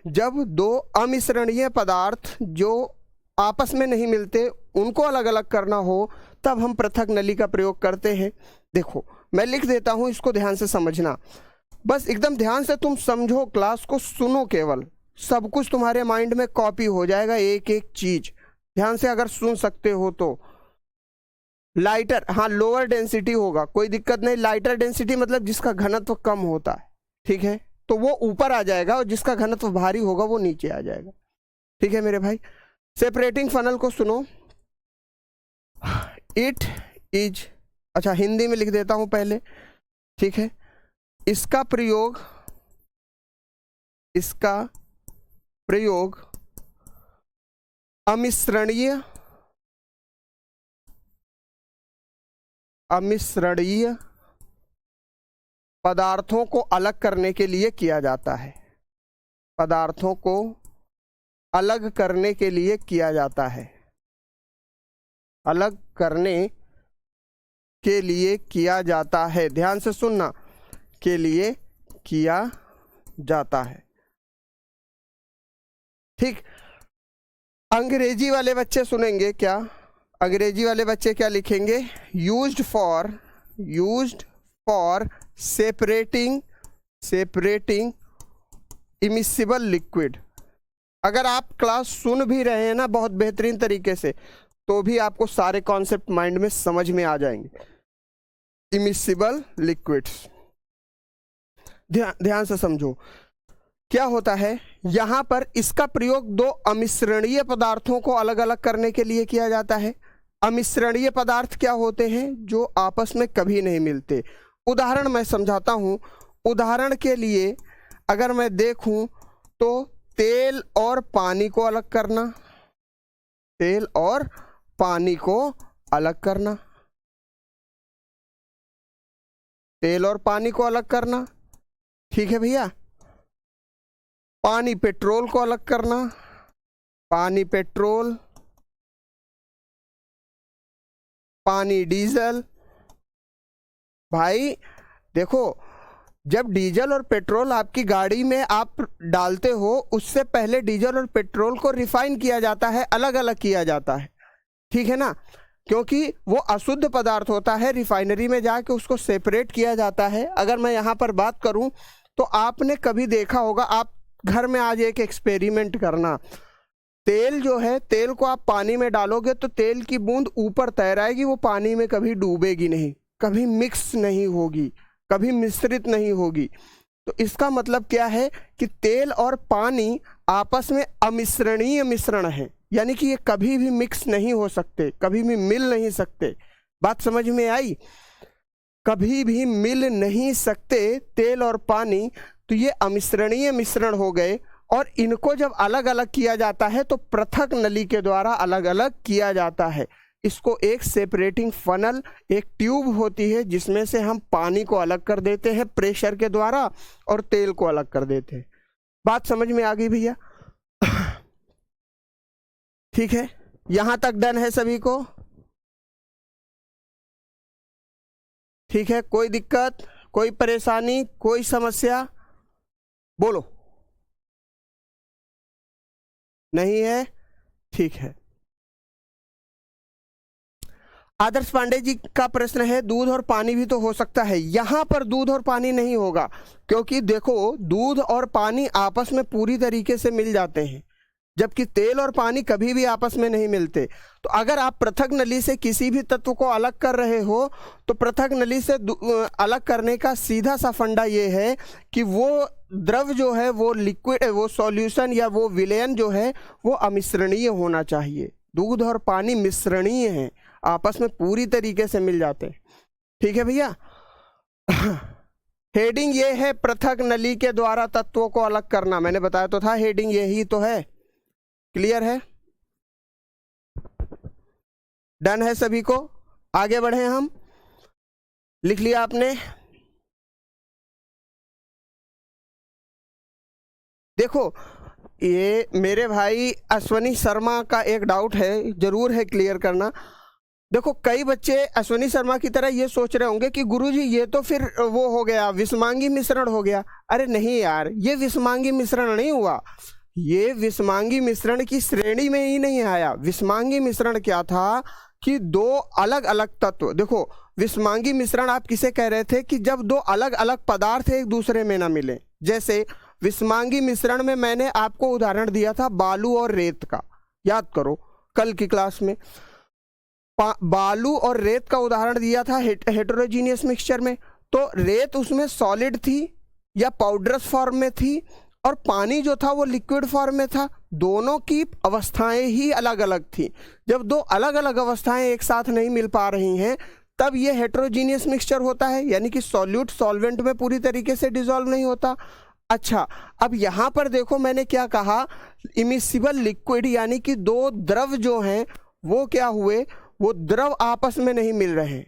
जब दो अमिश्रणीय पदार्थ जो आपस में नहीं मिलते, उनको अलग अलग करना हो, तब हम पृथक नली का प्रयोग करते हैं। देखो मैं लिख देता हूं, इसको ध्यान से समझना, बस एकदम ध्यान से तुम समझो, क्लास को सुनो, केवल सब कुछ तुम्हारे माइंड में कॉपी हो जाएगा, एक एक चीज ध्यान से अगर सुन सकते हो तो। लाइटर, हाँ लोअर डेंसिटी होगा, कोई दिक्कत नहीं। लाइटर डेंसिटी मतलब जिसका घनत्व कम होता है, ठीक है, तो वो ऊपर आ जाएगा, और जिसका घनत्व भारी होगा वो नीचे आ जाएगा। ठीक है मेरे भाई, सेपरेटिंग फनल को सुनो। इट इज, अच्छा हिंदी में लिख देता हूं पहले, ठीक है। इसका प्रयोग अमिश्रणीय पदार्थों को अलग करने के लिए किया जाता है। पदार्थों को अलग करने के लिए किया जाता है, अलग करने के लिए किया जाता है। ध्यान से सुनना, के लिए किया जाता है। ठीक, अंग्रेजी वाले बच्चे सुनेंगे क्या? अंग्रेजी वाले बच्चे क्या लिखेंगे? Used for separating immiscible liquid. अगर आप क्लास सुन भी रहे हैं ना बहुत बेहतरीन तरीके से, तो भी आपको सारे कॉन्सेप्ट माइंड में समझ में आ जाएंगे। इमिसिबल लिक्विड्स, ध्यान से समझो क्या होता है। यहां पर इसका प्रयोग दो अमिश्रणीय पदार्थों को अलग अलग करने के लिए किया जाता है। अमिश्रणीय पदार्थ क्या होते हैं? जो आपस में कभी नहीं मिलते। उदाहरण मैं समझाता हूं। उदाहरण के लिए अगर मैं देखूं तो तेल और पानी को अलग करना, तेल और पानी को अलग करना, तेल और पानी को अलग करना, ठीक है भैया। पानी पेट्रोल को अलग करना, पानी पेट्रोल, पानी डीजल। भाई देखो, जब डीजल और पेट्रोल आपकी गाड़ी में आप डालते हो, उससे पहले डीजल और पेट्रोल को रिफाइन किया जाता है, अलग अलग किया जाता है, ठीक है ना। क्योंकि वो अशुद्ध पदार्थ होता है, रिफाइनरी में जाके उसको सेपरेट किया जाता है। अगर मैं यहाँ पर बात करूँ तो आपने कभी देखा होगा, आप घर में आज एक एक्सपेरिमेंट करना, तेल जो है, तेल को आप पानी में डालोगे तो तेल की बूंद ऊपर तैर आएगी, वो पानी में कभी डूबेगी नहीं, कभी मिक्स नहीं होगी, कभी मिश्रित नहीं होगी। तो इसका मतलब क्या है कि तेल और पानी आपस में अमिश्रणीय मिश्रण है, यानी कि ये कभी भी मिक्स नहीं हो सकते, कभी भी मिल नहीं सकते। बात समझ में आई? कभी भी मिल नहीं सकते तेल और पानी, तो ये अमिश्रणीय मिश्रण हो गए। और इनको जब अलग अलग किया जाता है तो पृथक नली के द्वारा अलग अलग किया जाता है। इसको एक सेपरेटिंग फनल, एक ट्यूब होती है जिसमें से हम पानी को अलग कर देते हैं प्रेशर के द्वारा और तेल को अलग कर देते हैं। बात समझ में आ गई भैया? ठीक है, यहां तक डन है सभी को? ठीक है, कोई दिक्कत, कोई परेशानी, कोई समस्या? बोलो। नहीं है? ठीक है। आदर्श पांडे जी का प्रश्न है, दूध और पानी भी तो हो सकता है। यहां पर दूध और पानी नहीं होगा, क्योंकि देखो दूध और पानी आपस में पूरी तरीके से मिल जाते हैं, जबकि तेल और पानी कभी भी आपस में नहीं मिलते। तो अगर आप पृथक नली से किसी भी तत्व को अलग कर रहे हो तो पृथक नली से अलग करने का सीधा सा फंडा ये है कि वो द्रव जो है, वो लिक्विड, वो सॉल्यूशन या वो विलयन जो है वो अमिश्रणीय होना चाहिए। दूध और पानी मिश्रणीय हैं, आपस में पूरी तरीके से मिल जाते हैं। ठीक है भैया? हेडिंग ये है, पृथक नली के द्वारा तत्वों को अलग करना। मैंने बताया तो था, हेडिंग यही तो है। क्लियर है? डन है सभी को? आगे बढ़े हम। लिख लिया आपने? देखो, ये मेरे भाई अश्वनी शर्मा का एक डाउट है, जरूर है क्लियर करना। देखो, कई बच्चे अश्वनी शर्मा की तरह ये सोच रहे होंगे कि गुरुजी ये तो फिर वो हो गया, विषमांगी मिश्रण हो गया। अरे नहीं यार, ये विषमांगी मिश्रण नहीं हुआ, ये विषमांगी मिश्रण की श्रेणी में ही नहीं आया। विषमांगी मिश्रण क्या था कि दो अलग अलग तत्व, देखो विषमांगी मिश्रण आप किसे कह रहे थे कि जब दो अलग अलग पदार्थ एक दूसरे में ना मिले। जैसे विषमांगी मिश्रण में मैंने आपको उदाहरण दिया था बालू और रेत का, याद करो कल की क्लास में। बालू और रेत का उदाहरण दिया था हेटेरोजीनियस मिक्सचर में। तो रेत उसमें सॉलिड थी या पाउडरस फॉर्म में थी, और पानी जो था वो लिक्विड फॉर्म में था। दोनों की अवस्थाएं ही अलग अलग थी। जब दो अलग अलग अवस्थाएं एक साथ नहीं मिल पा रही हैं तब ये हेटेरोजीनियस मिक्सचर होता है, यानी कि सॉल्यूट सॉल्वेंट में पूरी तरीके से डिसॉल्व नहीं होता। अच्छा, अब यहाँ पर देखो मैंने क्या कहा, इमिसिबल लिक्विड, यानी कि दो द्रव जो हैं वो क्या हुए, वो द्रव आपस में नहीं मिल रहे।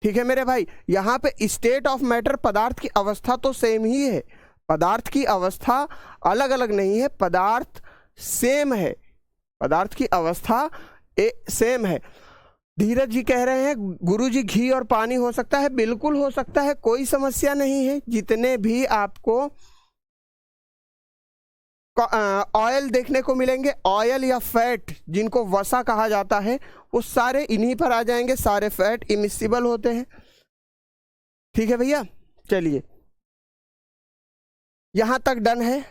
ठीक है मेरे भाई? यहाँ पे स्टेट ऑफ मैटर, पदार्थ की अवस्था तो सेम ही है, पदार्थ की अवस्था अलग अलग नहीं है, पदार्थ सेम है, पदार्थ की अवस्था सेम है। धीरज जी कह रहे हैं गुरुजी घी और पानी हो सकता है। बिल्कुल हो सकता है, कोई समस्या नहीं है। जितने भी आपको ऑयल देखने को मिलेंगे, ऑयल या फैट जिनको वसा कहा जाता है, वो सारे इन्हीं पर आ जाएंगे। सारे फैट इमिसिबल होते हैं। ठीक है भैया? चलिए, यहां तक डन है?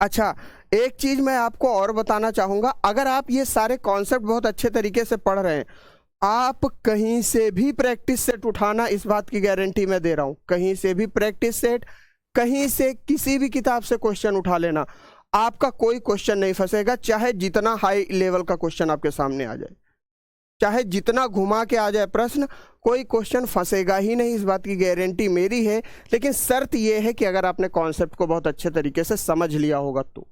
अच्छा, एक चीज मैं आपको और बताना चाहूंगा। अगर आप ये सारे कॉन्सेप्ट बहुत अच्छे तरीके से पढ़ रहे हैं, आप कहीं से भी प्रैक्टिस सेट उठाना, इस बात की गारंटी मैं दे रहा हूं। कहीं से भी प्रैक्टिस सेट, कहीं से किसी भी किताब से क्वेश्चन उठा लेना, आपका कोई क्वेश्चन नहीं फंसेगा। चाहे जितना हाई लेवल का क्वेश्चन आपके सामने आ जाए, चाहे जितना घुमा के आ जाए प्रश्न, कोई क्वेश्चन फंसेगा ही नहीं, इस बात की गारंटी मेरी है। लेकिन शर्त यह है कि अगर आपने कॉन्सेप्ट को बहुत अच्छे तरीके से समझ लिया होगा तो।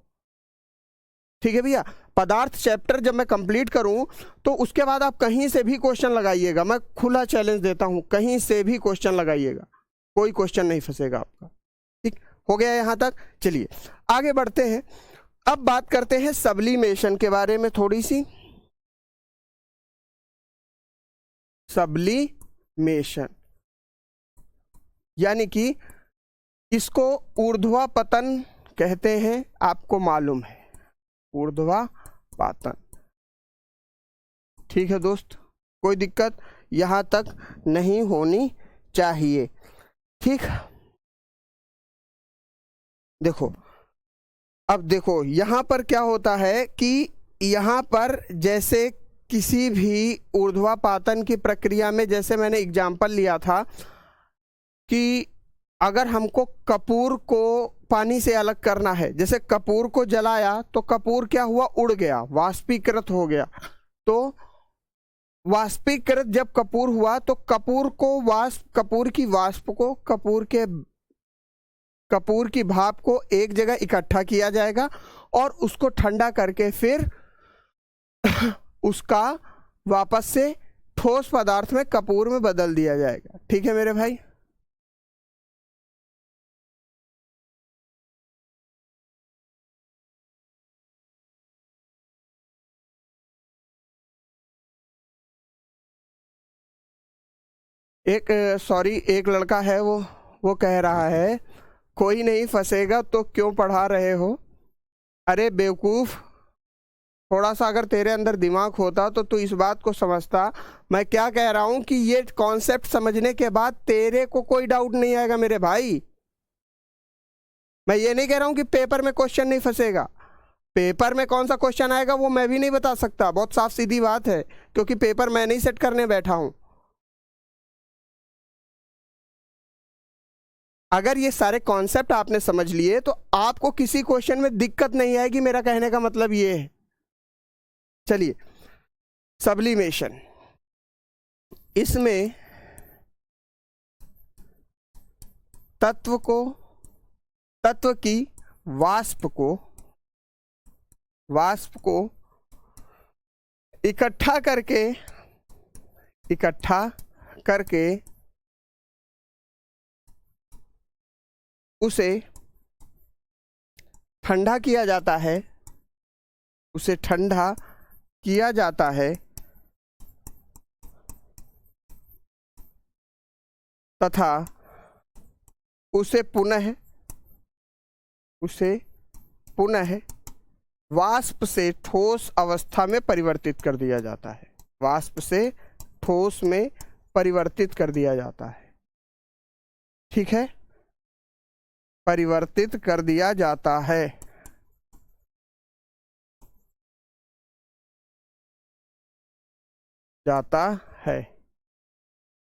ठीक है भैया? पदार्थ चैप्टर जब मैं कंप्लीट करूं तो उसके बाद आप कहीं से भी क्वेश्चन लगाइएगा, मैं खुला चैलेंज देता हूं, कहीं से भी क्वेश्चन लगाइएगा, कोई क्वेश्चन नहीं फंसेगा आपका। ठीक हो गया यहां तक? चलिए आगे बढ़ते हैं। अब बात करते हैं सब्लिमेशन के बारे में थोड़ी सी। सब्लिमेशन यानी कि इसको ऊर्ध्वापतन कहते हैं, आपको मालूम है, ऊर्ध्वापातन। ठीक है दोस्त, कोई दिक्कत यहाँ तक नहीं होनी चाहिए। ठीक, देखो अब देखो यहाँ पर क्या होता है कि यहाँ पर जैसे किसी भी ऊर्ध्वापातन की प्रक्रिया में, जैसे मैंने एग्जाम्पल लिया था कि अगर हमको कपूर को पानी से अलग करना है, जैसे कपूर को जलाया तो कपूर क्या हुआ, उड़ गया, वाष्पीकृत हो गया। तो वाष्पीकृत जब कपूर हुआ तो कपूर की भाप को एक जगह इकट्ठा किया जाएगा और उसको ठंडा करके फिर उसका वापस से ठोस पदार्थ में कपूर में बदल दिया जाएगा। ठीक है मेरे भाई, एक लड़का है, वो कह रहा है कोई नहीं फंसेगा तो क्यों पढ़ा रहे हो। अरे बेवकूफ़, थोड़ा सा अगर तेरे अंदर दिमाग होता तो तू इस बात को समझता। मैं क्या कह रहा हूं कि ये कॉन्सेप्ट समझने के बाद तेरे को कोई डाउट नहीं आएगा मेरे भाई। मैं ये नहीं कह रहा हूं कि पेपर में क्वेश्चन नहीं फंसेगा, पेपर में कौन सा क्वेश्चन आएगा वो मैं भी नहीं बता सकता, बहुत साफ सीधी बात है, क्योंकि पेपर मैं नहीं सेट करने बैठा हूं। अगर ये सारे कॉन्सेप्ट आपने समझ लिए तो आपको किसी क्वेश्चन में दिक्कत नहीं आएगी, मेरा कहने का मतलब ये है। चलिए, सब्लिमेशन, इसमें तत्व की वाष्प को इकट्ठा करके उसे ठंडा किया जाता है, तथा उसे पुनः वाष्प से ठोस अवस्था में परिवर्तित कर दिया जाता है। वाष्प से ठोस में परिवर्तित कर दिया जाता है। ठीक है, परिवर्तित कर दिया जाता है।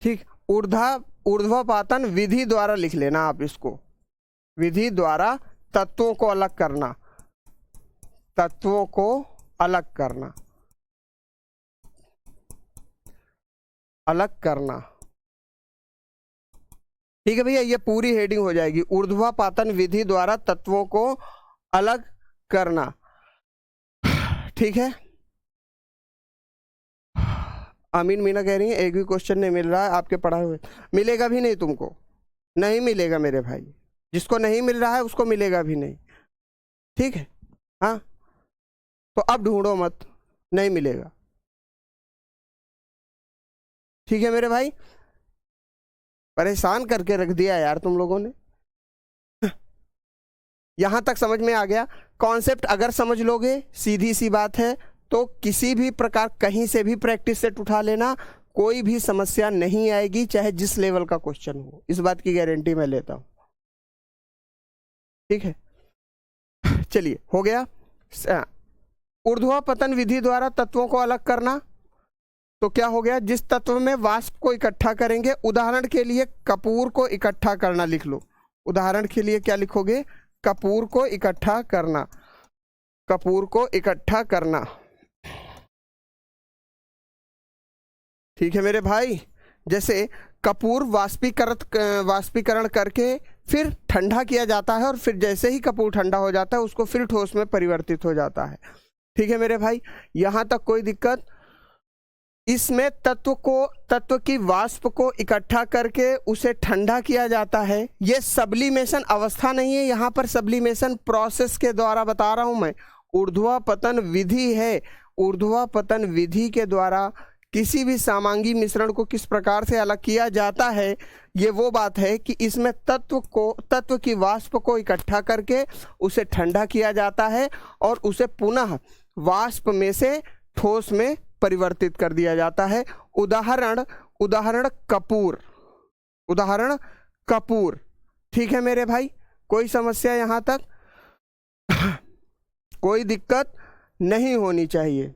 ठीक, ऊर्ध्वापातन विधि द्वारा लिख लेना आप इसको, विधि द्वारा तत्वों को अलग करना। ठीक है भैया, ये पूरी हेडिंग हो जाएगी, ऊर्ध्वापातन विधि द्वारा तत्वों को अलग करना। ठीक है, अमीन मीना कह रही है एक भी क्वेश्चन नहीं मिल रहा है आपके पढ़ाए हुए। मिलेगा भी नहीं, तुमको नहीं मिलेगा मेरे भाई, जिसको नहीं मिल रहा है उसको मिलेगा भी नहीं। ठीक है, हाँ, तो अब ढूंढो मत, नहीं मिलेगा। ठीक है मेरे भाई, परेशान करके रख दिया यार तुम लोगों ने। यहां तक समझ में आ गया कॉन्सेप्ट? अगर समझ लोगे, सीधी सी बात है, तो किसी भी प्रकार कहीं से भी प्रैक्टिस सेट उठा लेना, कोई भी समस्या नहीं आएगी, चाहे जिस लेवल का क्वेश्चन हो, इस बात की गारंटी मैं लेता हूं। ठीक है, चलिए हो गया। ऊर्ध्वापतन विधि द्वारा तत्वों को अलग करना, तो क्या हो गया, जिस तत्व में वाष्प को इकट्ठा करेंगे, उदाहरण के लिए कपूर को इकट्ठा करना लिख लो। उदाहरण के लिए क्या लिखोगे, कपूर को इकट्ठा करना। ठीक है मेरे भाई, जैसे कपूर वाष्पीकरण करके फिर ठंडा किया जाता है, और फिर जैसे ही कपूर ठंडा हो जाता है उसको फिर ठोस में परिवर्तित हो जाता है। ठीक है मेरे भाई, यहां तक कोई दिक्कत? इसमें तत्व की वाष्प को इकट्ठा करके उसे ठंडा किया जाता है। ये सब्लिमेशन अवस्था नहीं है, यहाँ पर सब्लिमेशन प्रोसेस के द्वारा बता रहा हूं मैं। ऊर्ध्वापतन विधि है, ऊर्ध्वापतन विधि के द्वारा किसी भी सामग्री मिश्रण को किस प्रकार से अलग किया जाता है, ये वो बात है कि इसमें तत्व की वाष्प को इकट्ठा करके उसे ठंडा किया जाता है और उसे पुनः वाष्प में से ठोस में परिवर्तित कर दिया जाता है। उदाहरण कपूर, उदाहरण कपूर। ठीक है मेरे भाई, कोई समस्या यहाँ तक? कोई दिक्कत नहीं होनी चाहिए।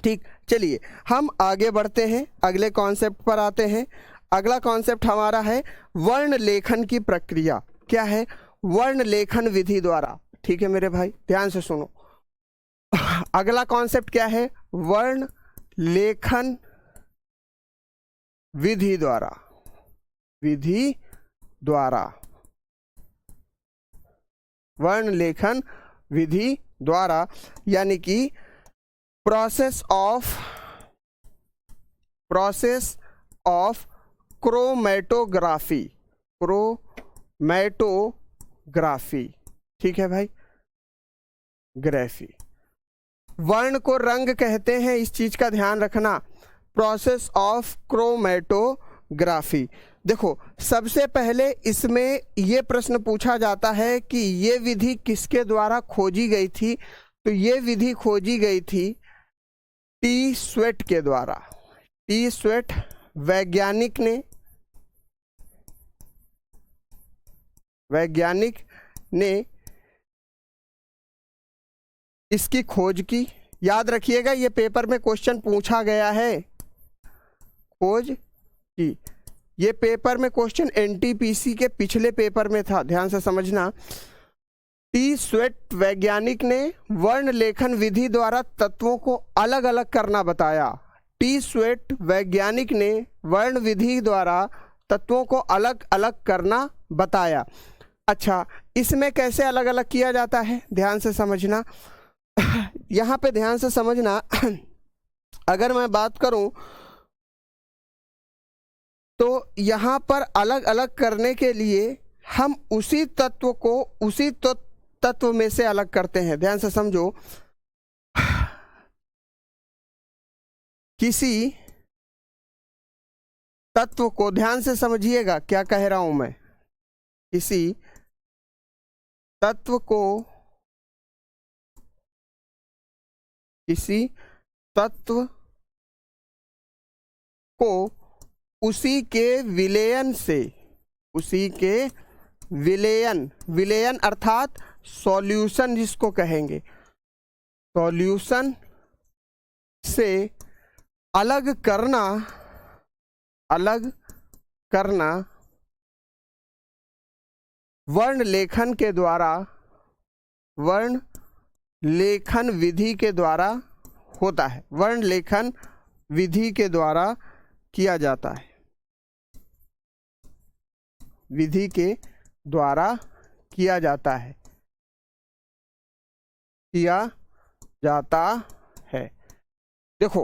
ठीक, चलिए हम आगे बढ़ते हैं, अगले कॉन्सेप्ट पर आते हैं। अगला कॉन्सेप्ट हमारा है वर्ण लेखन की प्रक्रिया। क्या है? वर्ण लेखन विधि द्वारा। ठीक है मेरे भाई, ध्यान से सुनो। अगला कॉन्सेप्ट क्या है? वर्ण लेखन विधि द्वारा, विधि द्वारा, वर्ण लेखन विधि द्वारा, यानी कि प्रोसेस ऑफ क्रोमेटोग्राफी, क्रोमेटोग्राफी। ठीक है भाई, ग्राफी। वर्ण को रंग कहते हैं, इस चीज का ध्यान रखना। Process of chromatography. देखो, सबसे पहले इसमें ये प्रश्न पूछा जाता है कि ये विधि किसके द्वारा खोजी गई थी? तो ये विधि खोजी गई थी टी स्वेट के द्वारा। टी स्वेट वैज्ञानिक ने इसकी खोज की। याद रखिएगा, ये पेपर में क्वेश्चन पूछा गया है, खोज की। ये पेपर में क्वेश्चन एनटीपीसी के पिछले पेपर में था, ध्यान से समझना। टी स्वेट वैज्ञानिक ने वर्ण लेखन विधि द्वारा तत्वों को अलग अलग करना बताया। टी स्वेट वैज्ञानिक ने वर्ण विधि द्वारा तत्वों को अलग अलग करना बताया। अच्छा, इसमें कैसे अलग अलग किया जाता है? ध्यान से समझना, यहाँ पे ध्यान से समझना। अगर मैं बात करूं तो यहाँ पर अलग अलग करने के लिए हम उसी तत्व को उसी तत्व में से अलग करते हैं। ध्यान से समझो, किसी तत्व को, ध्यान से समझिएगा क्या कह रहा हूं मैं, किसी तत्व को, किसी तत्व को उसी के विलयन से, उसी के विलयन अर्थात सॉल्यूशन जिसको कहेंगे, सॉल्यूशन से अलग करना वर्ण लेखन के द्वारा, वर्ण लेखन विधि के द्वारा होता है। वर्ण लेखन विधि के द्वारा किया जाता है, विधि के द्वारा किया जाता है, किया जाता है। देखो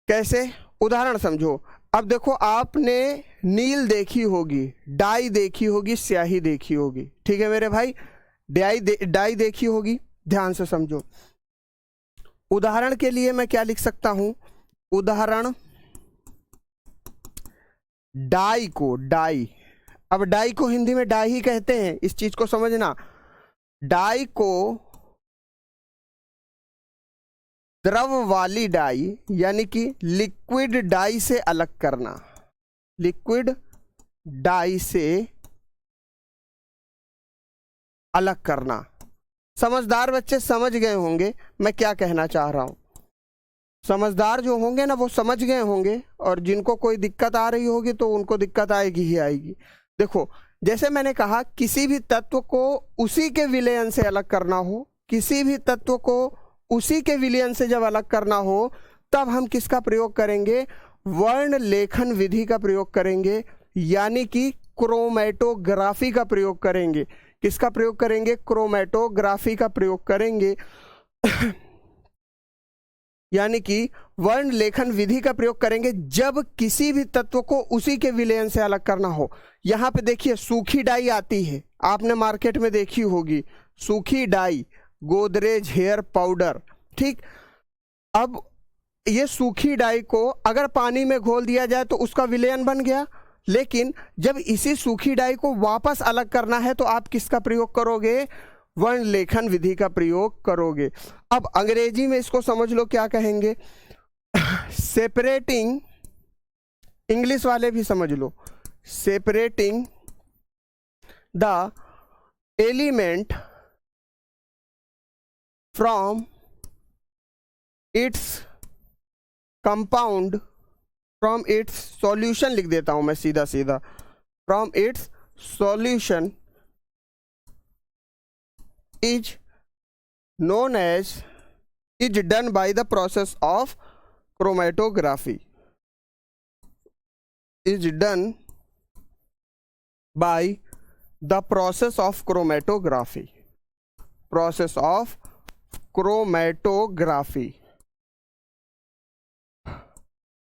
कैसे, उदाहरण समझो। अब देखो, आपने नील देखी होगी, डाई देखी होगी, स्याही देखी होगी। ठीक है मेरे भाई, डाई देखी होगी। ध्यान से समझो, उदाहरण के लिए मैं क्या लिख सकता हूं? उदाहरण डाई को, डाई, अब डाई को हिंदी में डाई ही कहते हैं, इस चीज को समझना। डाई को द्रव वाली डाई यानी कि लिक्विड डाई से अलग करना, लिक्विड डाई से अलग करना। समझदार बच्चे समझ गए होंगे मैं क्या कहना चाह रहा हूं। समझदार जो होंगे ना वो समझ गए होंगे, और जिनको कोई दिक्कत आ रही होगी तो उनको दिक्कत आएगी ही आएगी। देखो, जैसे मैंने कहा, किसी भी तत्व को उसी के विलयन से अलग करना हो, किसी भी तत्व को उसी के विलयन से जब अलग करना हो, तब हम किसका प्रयोग करेंगे? वर्ण लेखन विधि का प्रयोग करेंगे, यानी कि क्रोमेटोग्राफी का प्रयोग करेंगे। किसका प्रयोग करेंगे? क्रोमेटोग्राफी का प्रयोग करेंगे। यानी कि वर्ण लेखन विधि का प्रयोग करेंगे जब किसी भी तत्व को उसी के विलयन से अलग करना हो। यहाँ पे देखिए, सूखी डाई आती है, आपने मार्केट में देखी होगी, सूखी डाई, गोदरेज हेयर पाउडर। ठीक, अब ये सूखी डाई को अगर पानी में घोल दिया जाए तो उसका विलयन बन गया, लेकिन जब इसी सूखी डाई को वापस अलग करना है तो आप किसका प्रयोग करोगे? वर्ण लेखन विधि का प्रयोग करोगे। अब अंग्रेजी में इसको समझ लो क्या कहेंगे? सेपरेटिंग, इंग्लिश वाले भी समझ लो, separating the element from its compound, from its solution लिख देता हूं मैं सीधा सीधा, from its solution is known as, is done by the process of chromatography, is done by the process of chromatography, process of chromatography,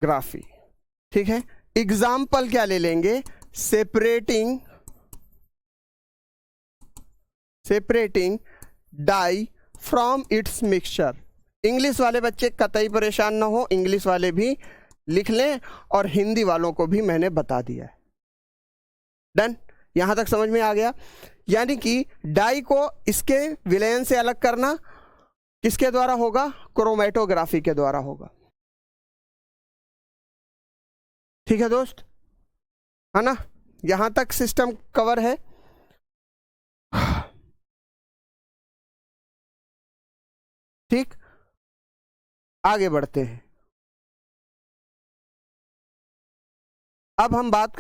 ग्राफी। ठीक है, example क्या ले लेंगे, separating dye from its mixture. English वाले बच्चे कतई परेशान ना हो, इंग्लिश वाले भी लिख लें और हिंदी वालों को भी मैंने बता दिया है। डन, यहां तक समझ में आ गया। यानी कि डाई को इसके विलयन से अलग करना किसके द्वारा होगा, क्रोमेटोग्राफी के द्वारा होगा। ठीक है दोस्त, है ना, यहां तक सिस्टम कवर है। ठीक, आगे बढ़ते हैं। अब हम बात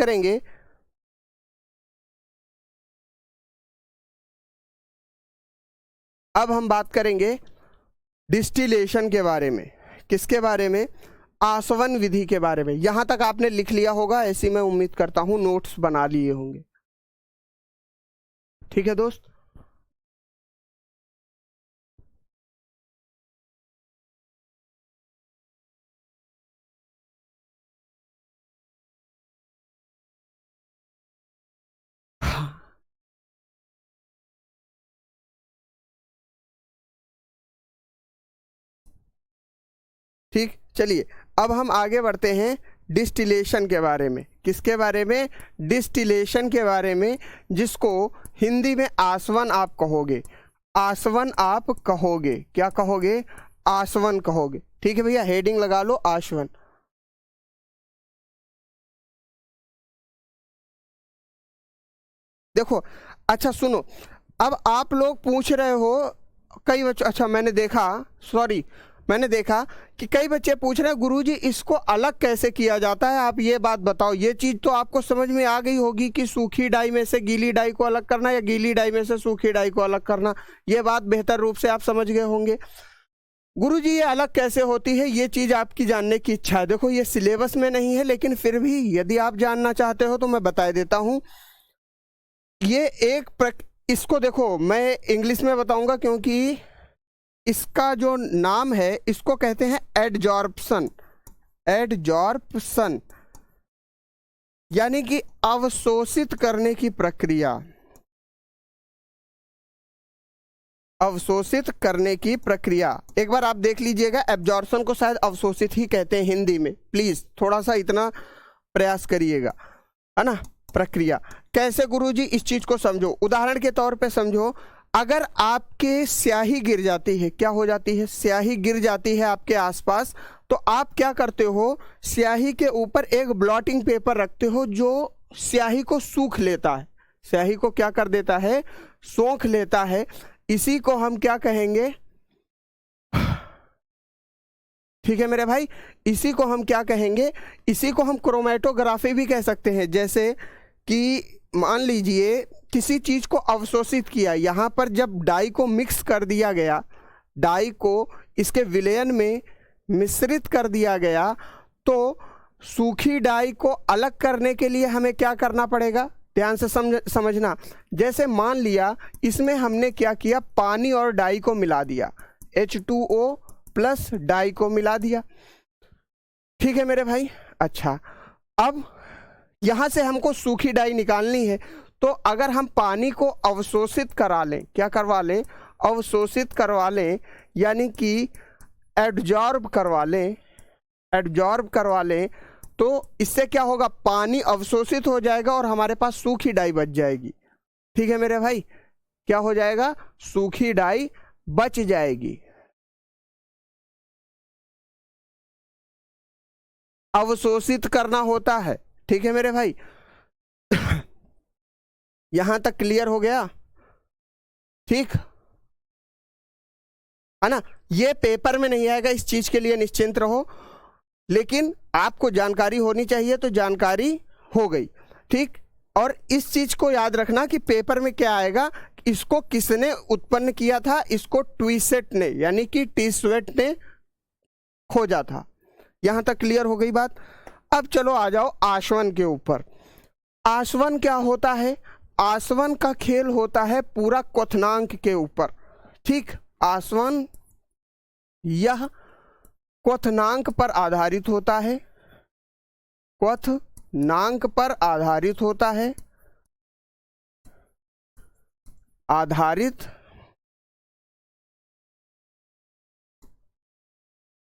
करेंगे डिस्टिलेशन के बारे में। किसके बारे में, आसवन विधि के बारे में। यहां तक आपने लिख लिया होगा, ऐसी मैं उम्मीद करता हूं, नोट्स बना लिए होंगे। ठीक है दोस्त, ठीक, चलिए अब हम आगे बढ़ते हैं डिस्टिलेशन के बारे में। किसके बारे में, डिस्टिलेशन के बारे में, जिसको हिंदी में आसवन आप कहोगे। आसवन आप कहोगे, क्या कहोगे, आसवन कहोगे। ठीक है भैया, हेडिंग लगा लो आसवन। देखो, अच्छा सुनो, अब आप लोग पूछ रहे हो कई बच्चों, अच्छा मैंने देखा कि कई बच्चे पूछ रहे हैं गुरुजी इसको अलग कैसे किया जाता है, आप ये बात बताओ। ये चीज़ तो आपको समझ में आ गई होगी कि सूखी डाई में से गीली डाई को अलग करना या गीली डाई में से सूखी डाई को अलग करना, ये बात बेहतर रूप से आप समझ गए होंगे। गुरुजी ये अलग कैसे होती है, ये चीज़ आपकी जानने की इच्छा है। देखो, ये सिलेबस में नहीं है, लेकिन फिर भी यदि आप जानना चाहते हो तो मैं बता देता हूँ। ये इसको देखो, मैं इंग्लिश में बताऊंगा क्योंकि इसका जो नाम है इसको कहते हैं एडजॉर्प्शन। एडजॉर्प्शन यानी कि अवशोषित करने की प्रक्रिया, अवशोषित करने की प्रक्रिया। एक बार आप देख लीजिएगा, एब्जॉर्प्शन को शायद अवशोषित ही कहते हैं हिंदी में। प्लीज थोड़ा सा इतना प्रयास करिएगा, है ना। प्रक्रिया कैसे गुरुजी, इस चीज को समझो। उदाहरण के तौर पे समझो, अगर आपके स्याही गिर जाती है, क्या हो जाती है, स्याही गिर जाती है आपके आसपास, तो आप क्या करते हो, स्याही के ऊपर एक ब्लॉटिंग पेपर रखते हो जो स्याही को सूख लेता है। स्याही को क्या कर देता है, सोख लेता है। इसी को हम क्या कहेंगे, ठीक है मेरे भाई, इसी को हम क्या कहेंगे, इसी को हम क्रोमेटोग्राफी भी कह सकते हैं। जैसे कि मान लीजिए किसी चीज को अवशोषित किया, यहां पर जब डाई को मिक्स कर दिया गया, डाई को इसके विलयन में मिश्रित कर दिया गया, तो सूखी डाई को अलग करने के लिए हमें क्या करना पड़ेगा, ध्यान से समझना। जैसे मान लिया इसमें हमने क्या किया, पानी और डाई को मिला दिया, H2O प्लस डाई को मिला दिया। ठीक है मेरे भाई, अच्छा अब यहां से हमको सूखी डाई निकालनी है, तो अगर हम पानी को अवशोषित करा लें, क्या करवा लें, अवशोषित करवा लें, यानी कि एब्जॉर्ब करवा लें, एब्जॉर्ब करवा लें, तो इससे क्या होगा, पानी अवशोषित हो जाएगा और हमारे पास सूखी डाई बच जाएगी। ठीक है मेरे भाई, क्या हो जाएगा, सूखी डाई बच जाएगी। अवशोषित करना होता है। ठीक है मेरे भाई, यहां तक क्लियर हो गया? ठीक है ना, ये पेपर में नहीं आएगा, इस चीज के लिए निश्चिंत रहो, लेकिन आपको जानकारी होनी चाहिए, तो जानकारी हो गई। ठीक, और इस चीज को याद रखना कि पेपर में क्या आएगा, इसको किसने उत्पन्न किया था, इसको ट्वीसेट ने, यानी कि टीस्वेट ने खोजा था। यहां तक क्लियर हो गई बात? अब चलो आ जाओ आसवन के ऊपर। आसवन क्या होता है? आसवन का खेल होता है पूरा क्वथनांक के ऊपर। ठीक, आसवन यह क्वथनांक पर आधारित होता है, क्वथनांक पर आधारित होता है,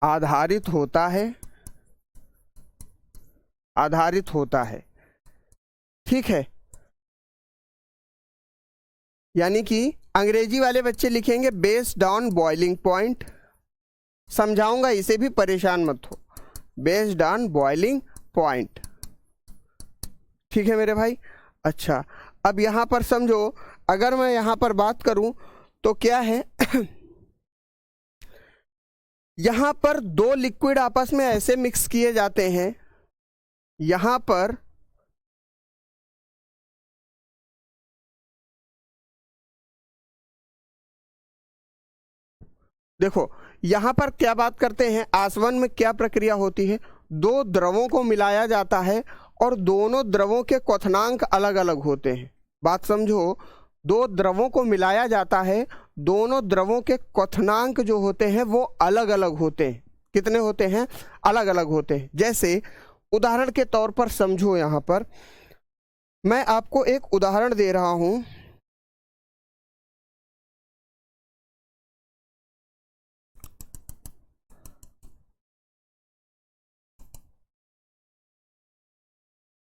आधारित होता है, आधारित होता है। ठीक है, यानी कि अंग्रेजी वाले बच्चे लिखेंगे बेस्ड ऑन बॉइलिंग पॉइंट। समझाऊंगा इसे भी, परेशान मत हो, बेस्ड ऑन बॉइलिंग पॉइंट। ठीक है मेरे भाई? अच्छा, अब यहां पर समझो, अगर मैं यहां पर बात करूं तो क्या है यहां पर दो लिक्विड आपस में ऐसे मिक्स किए जाते हैं, यहां पर देखो, यहां पर क्या बात करते हैं, आसवन में क्या प्रक्रिया होती है, दो द्रवों को मिलाया जाता है और दोनों द्रवों के क्वथनांक अलग अलग होते हैं। बात समझो, दो द्रवों को मिलाया जाता है, दोनों द्रवों के क्वथनांक जो होते हैं वो अलग अलग होते हैं। कितने होते हैं? अलग अलग होते हैं। जैसे उदाहरण के तौर पर समझो, यहां पर मैं आपको एक उदाहरण दे रहा हूं।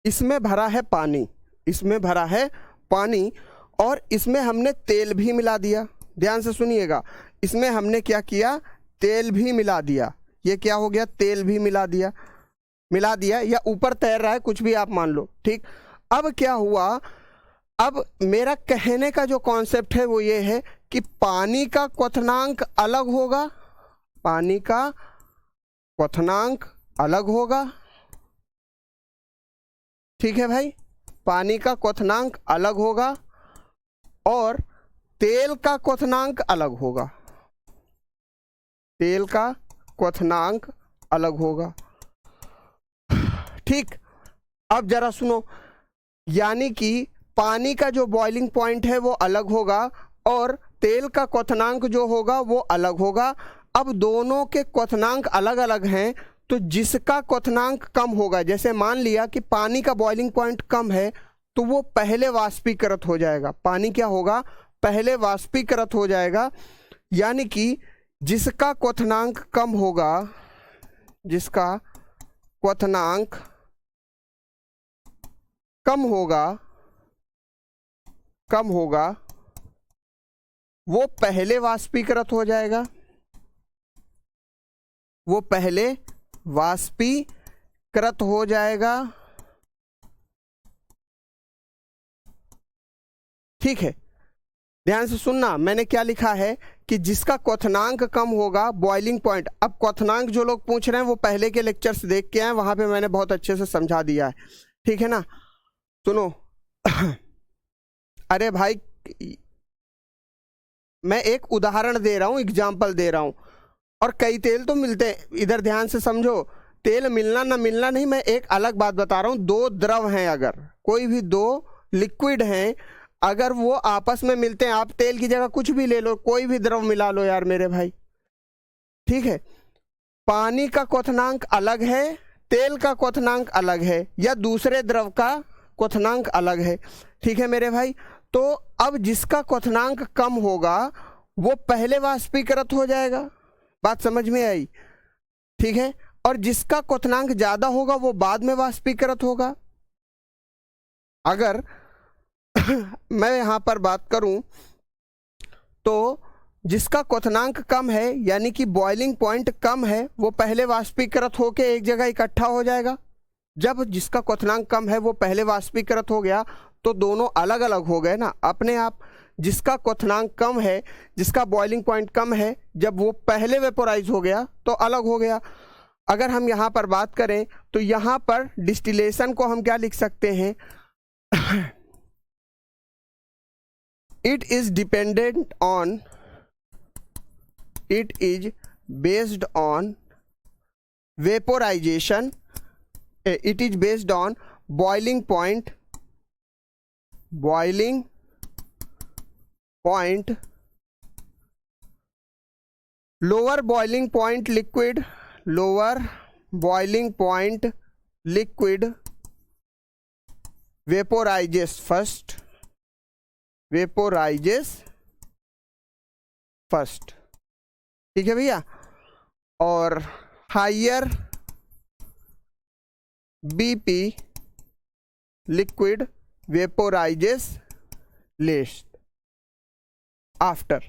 इसमें भरा है पानी, इसमें भरा है पानी, और इसमें हमने तेल भी मिला दिया। ध्यान से सुनिएगा, इसमें हमने क्या किया, तेल भी मिला दिया। ये क्या हो गया, तेल भी मिला दिया, या ऊपर तैर रहा है, कुछ भी आप मान लो। ठीक, अब क्या हुआ, अब मेरा कहने का जो कॉन्सेप्ट है वो ये है कि पानी का क्वथनांक अलग होगा, पानी का क्वथनांक अलग होगा। ठीक है भाई, पानी का क्वथनांक अलग होगा और तेल का क्वथनांक अलग होगा, तेल का क्वथनांक अलग होगा। ठीक, अब जरा सुनो, यानी कि पानी का जो बॉइलिंग पॉइंट है वो अलग होगा और तेल का क्वथनांक जो होगा वो अलग होगा। अब दोनों के क्वथनांक अलग अलग हैं, तो जिसका क्वथनांक कम होगा, जैसे मान लिया कि पानी का बॉइलिंग पॉइंट कम है, तो वो पहले वाष्पीकृत हो जाएगा। पानी क्या होगा, पहले वाष्पीकृत हो जाएगा। यानी कि जिसका क्वथनांक कम होगा, जिसका क्वथनांक कम होगा वो पहले वाष्पीकृत हो जाएगा, वो पहले वाष्पीकृत हो जाएगा। ठीक है, ध्यान से सुनना, मैंने क्या लिखा है कि जिसका क्वथनांक कम होगा, बॉइलिंग पॉइंट। अब क्वथनांक जो लोग पूछ रहे हैं वो पहले के लेक्चर्स देख के आए, वहां पे मैंने बहुत अच्छे से समझा दिया है। ठीक है ना, सुनो अरे भाई, मैं एक उदाहरण दे रहा हूं, एग्जाम्पल दे रहा हूं, और कई तेल तो मिलते हैं, इधर ध्यान से समझो। तेल मिलना ना मिलना नहीं, मैं एक अलग बात बता रहा हूं। दो द्रव हैं, अगर कोई भी दो लिक्विड हैं, अगर वो आपस में मिलते हैं, आप तेल की जगह कुछ भी ले लो, कोई भी द्रव मिला लो यार मेरे भाई। ठीक है, पानी का क्वथनांक अलग है, तेल का क्वथनांक अलग है, या दूसरे द्रव का क्वथनांक अलग है। ठीक है मेरे भाई, तो अब जिसका क्वथनांक कम होगा वो पहले वाष्पीकृत हो जाएगा। बात समझ में आई? ठीक है, और जिसका क्वथनांक ज्यादा होगा वो बाद में वाष्पीकृत होगा। अगर मैं यहां पर बात करूं तो जिसका क्वथनांक कम है यानी कि बॉइलिंग पॉइंट कम है वो पहले वाष्पीकृत होकर एक जगह इकट्ठा हो जाएगा। जब जिसका क्वथनांक कम है वो पहले वाष्पीकृत हो गया तो दोनों अलग अलग हो गए ना अपने आप। जिसका क्वथनांक कम है, जिसका बॉइलिंग पॉइंट कम है, जब वो पहले वेपोराइज हो गया तो अलग हो गया। अगर हम यहाँ पर बात करें तो यहाँ पर डिस्टिलेशन को हम क्या लिख सकते हैं, it is dependent on, it is based on vaporization, it is based on boiling point, boiling point, lower boiling point liquid, lower boiling point liquid vaporizes first, vaporizes first, ठीक है भैया। और higher BP liquid vaporizes least after,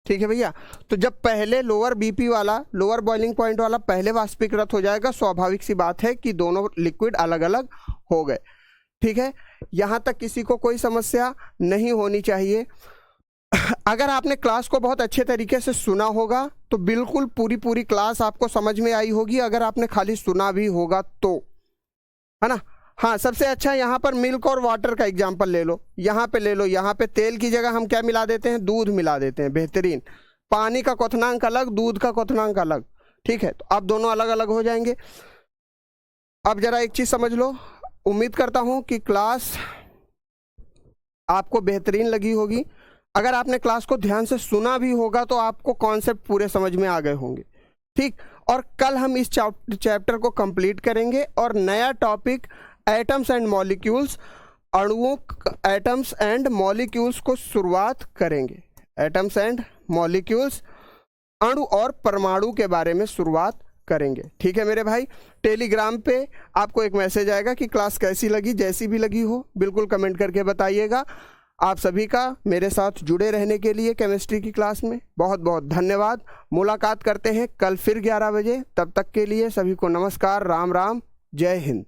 ठीक है भैया। तो जब पहले लोअर बीपी वाला, लोअर बॉइलिंग पॉइंट वाला पहले वाष्पीकृत हो जाएगा, स्वाभाविक सी बात है कि दोनों लिक्विड अलग अलग हो गए, ठीक है। यहाँ तक किसी को कोई समस्या नहीं होनी चाहिए। अगर आपने क्लास को बहुत अच्छे तरीके से सुना होगा तो बिल्कुल पूरी क्लास आपको समझ में आई होगी। अगर आपने खाली सुना भी होगा तो, है ना। हाँ, सबसे अच्छा यहाँ पर मिल्क और वाटर का एग्जांपल ले लो, यहाँ पे ले लो। यहाँ पे तेल की जगह हम क्या मिला देते हैं, दूध मिला देते हैं, बेहतरीन। पानी का क्वथनांक अलग, दूध का क्वथनांक अलग, ठीक है। तो अब दोनों अलग अलग हो जाएंगे। अब जरा एक चीज़ समझ लो, उम्मीद करता हूँ कि क्लास आपको बेहतरीन लगी होगी। अगर आपने क्लास को ध्यान से सुना भी होगा तो आपको कॉन्सेप्ट पूरे समझ में आ गए होंगे, ठीक। और कल हम इस चैप्टर को कंप्लीट करेंगे और नया टॉपिक एटम्स एंड मॉलिक्यूल्स, अणुओं, एटम्स एंड मॉलिक्यूल्स को शुरुआत करेंगे। एटम्स एंड मॉलिक्यूल्स, अणु और परमाणु के बारे में शुरुआत करेंगे, ठीक है मेरे भाई। टेलीग्राम पे आपको एक मैसेज आएगा कि क्लास कैसी लगी, जैसी भी लगी हो बिल्कुल कमेंट करके बताइएगा। आप सभी का मेरे साथ जुड़े रहने के लिए केमिस्ट्री की क्लास में बहुत बहुत धन्यवाद। मुलाकात करते हैं कल फिर 11 बजे। तब तक के लिए सभी को नमस्कार, राम राम, जय हिंद।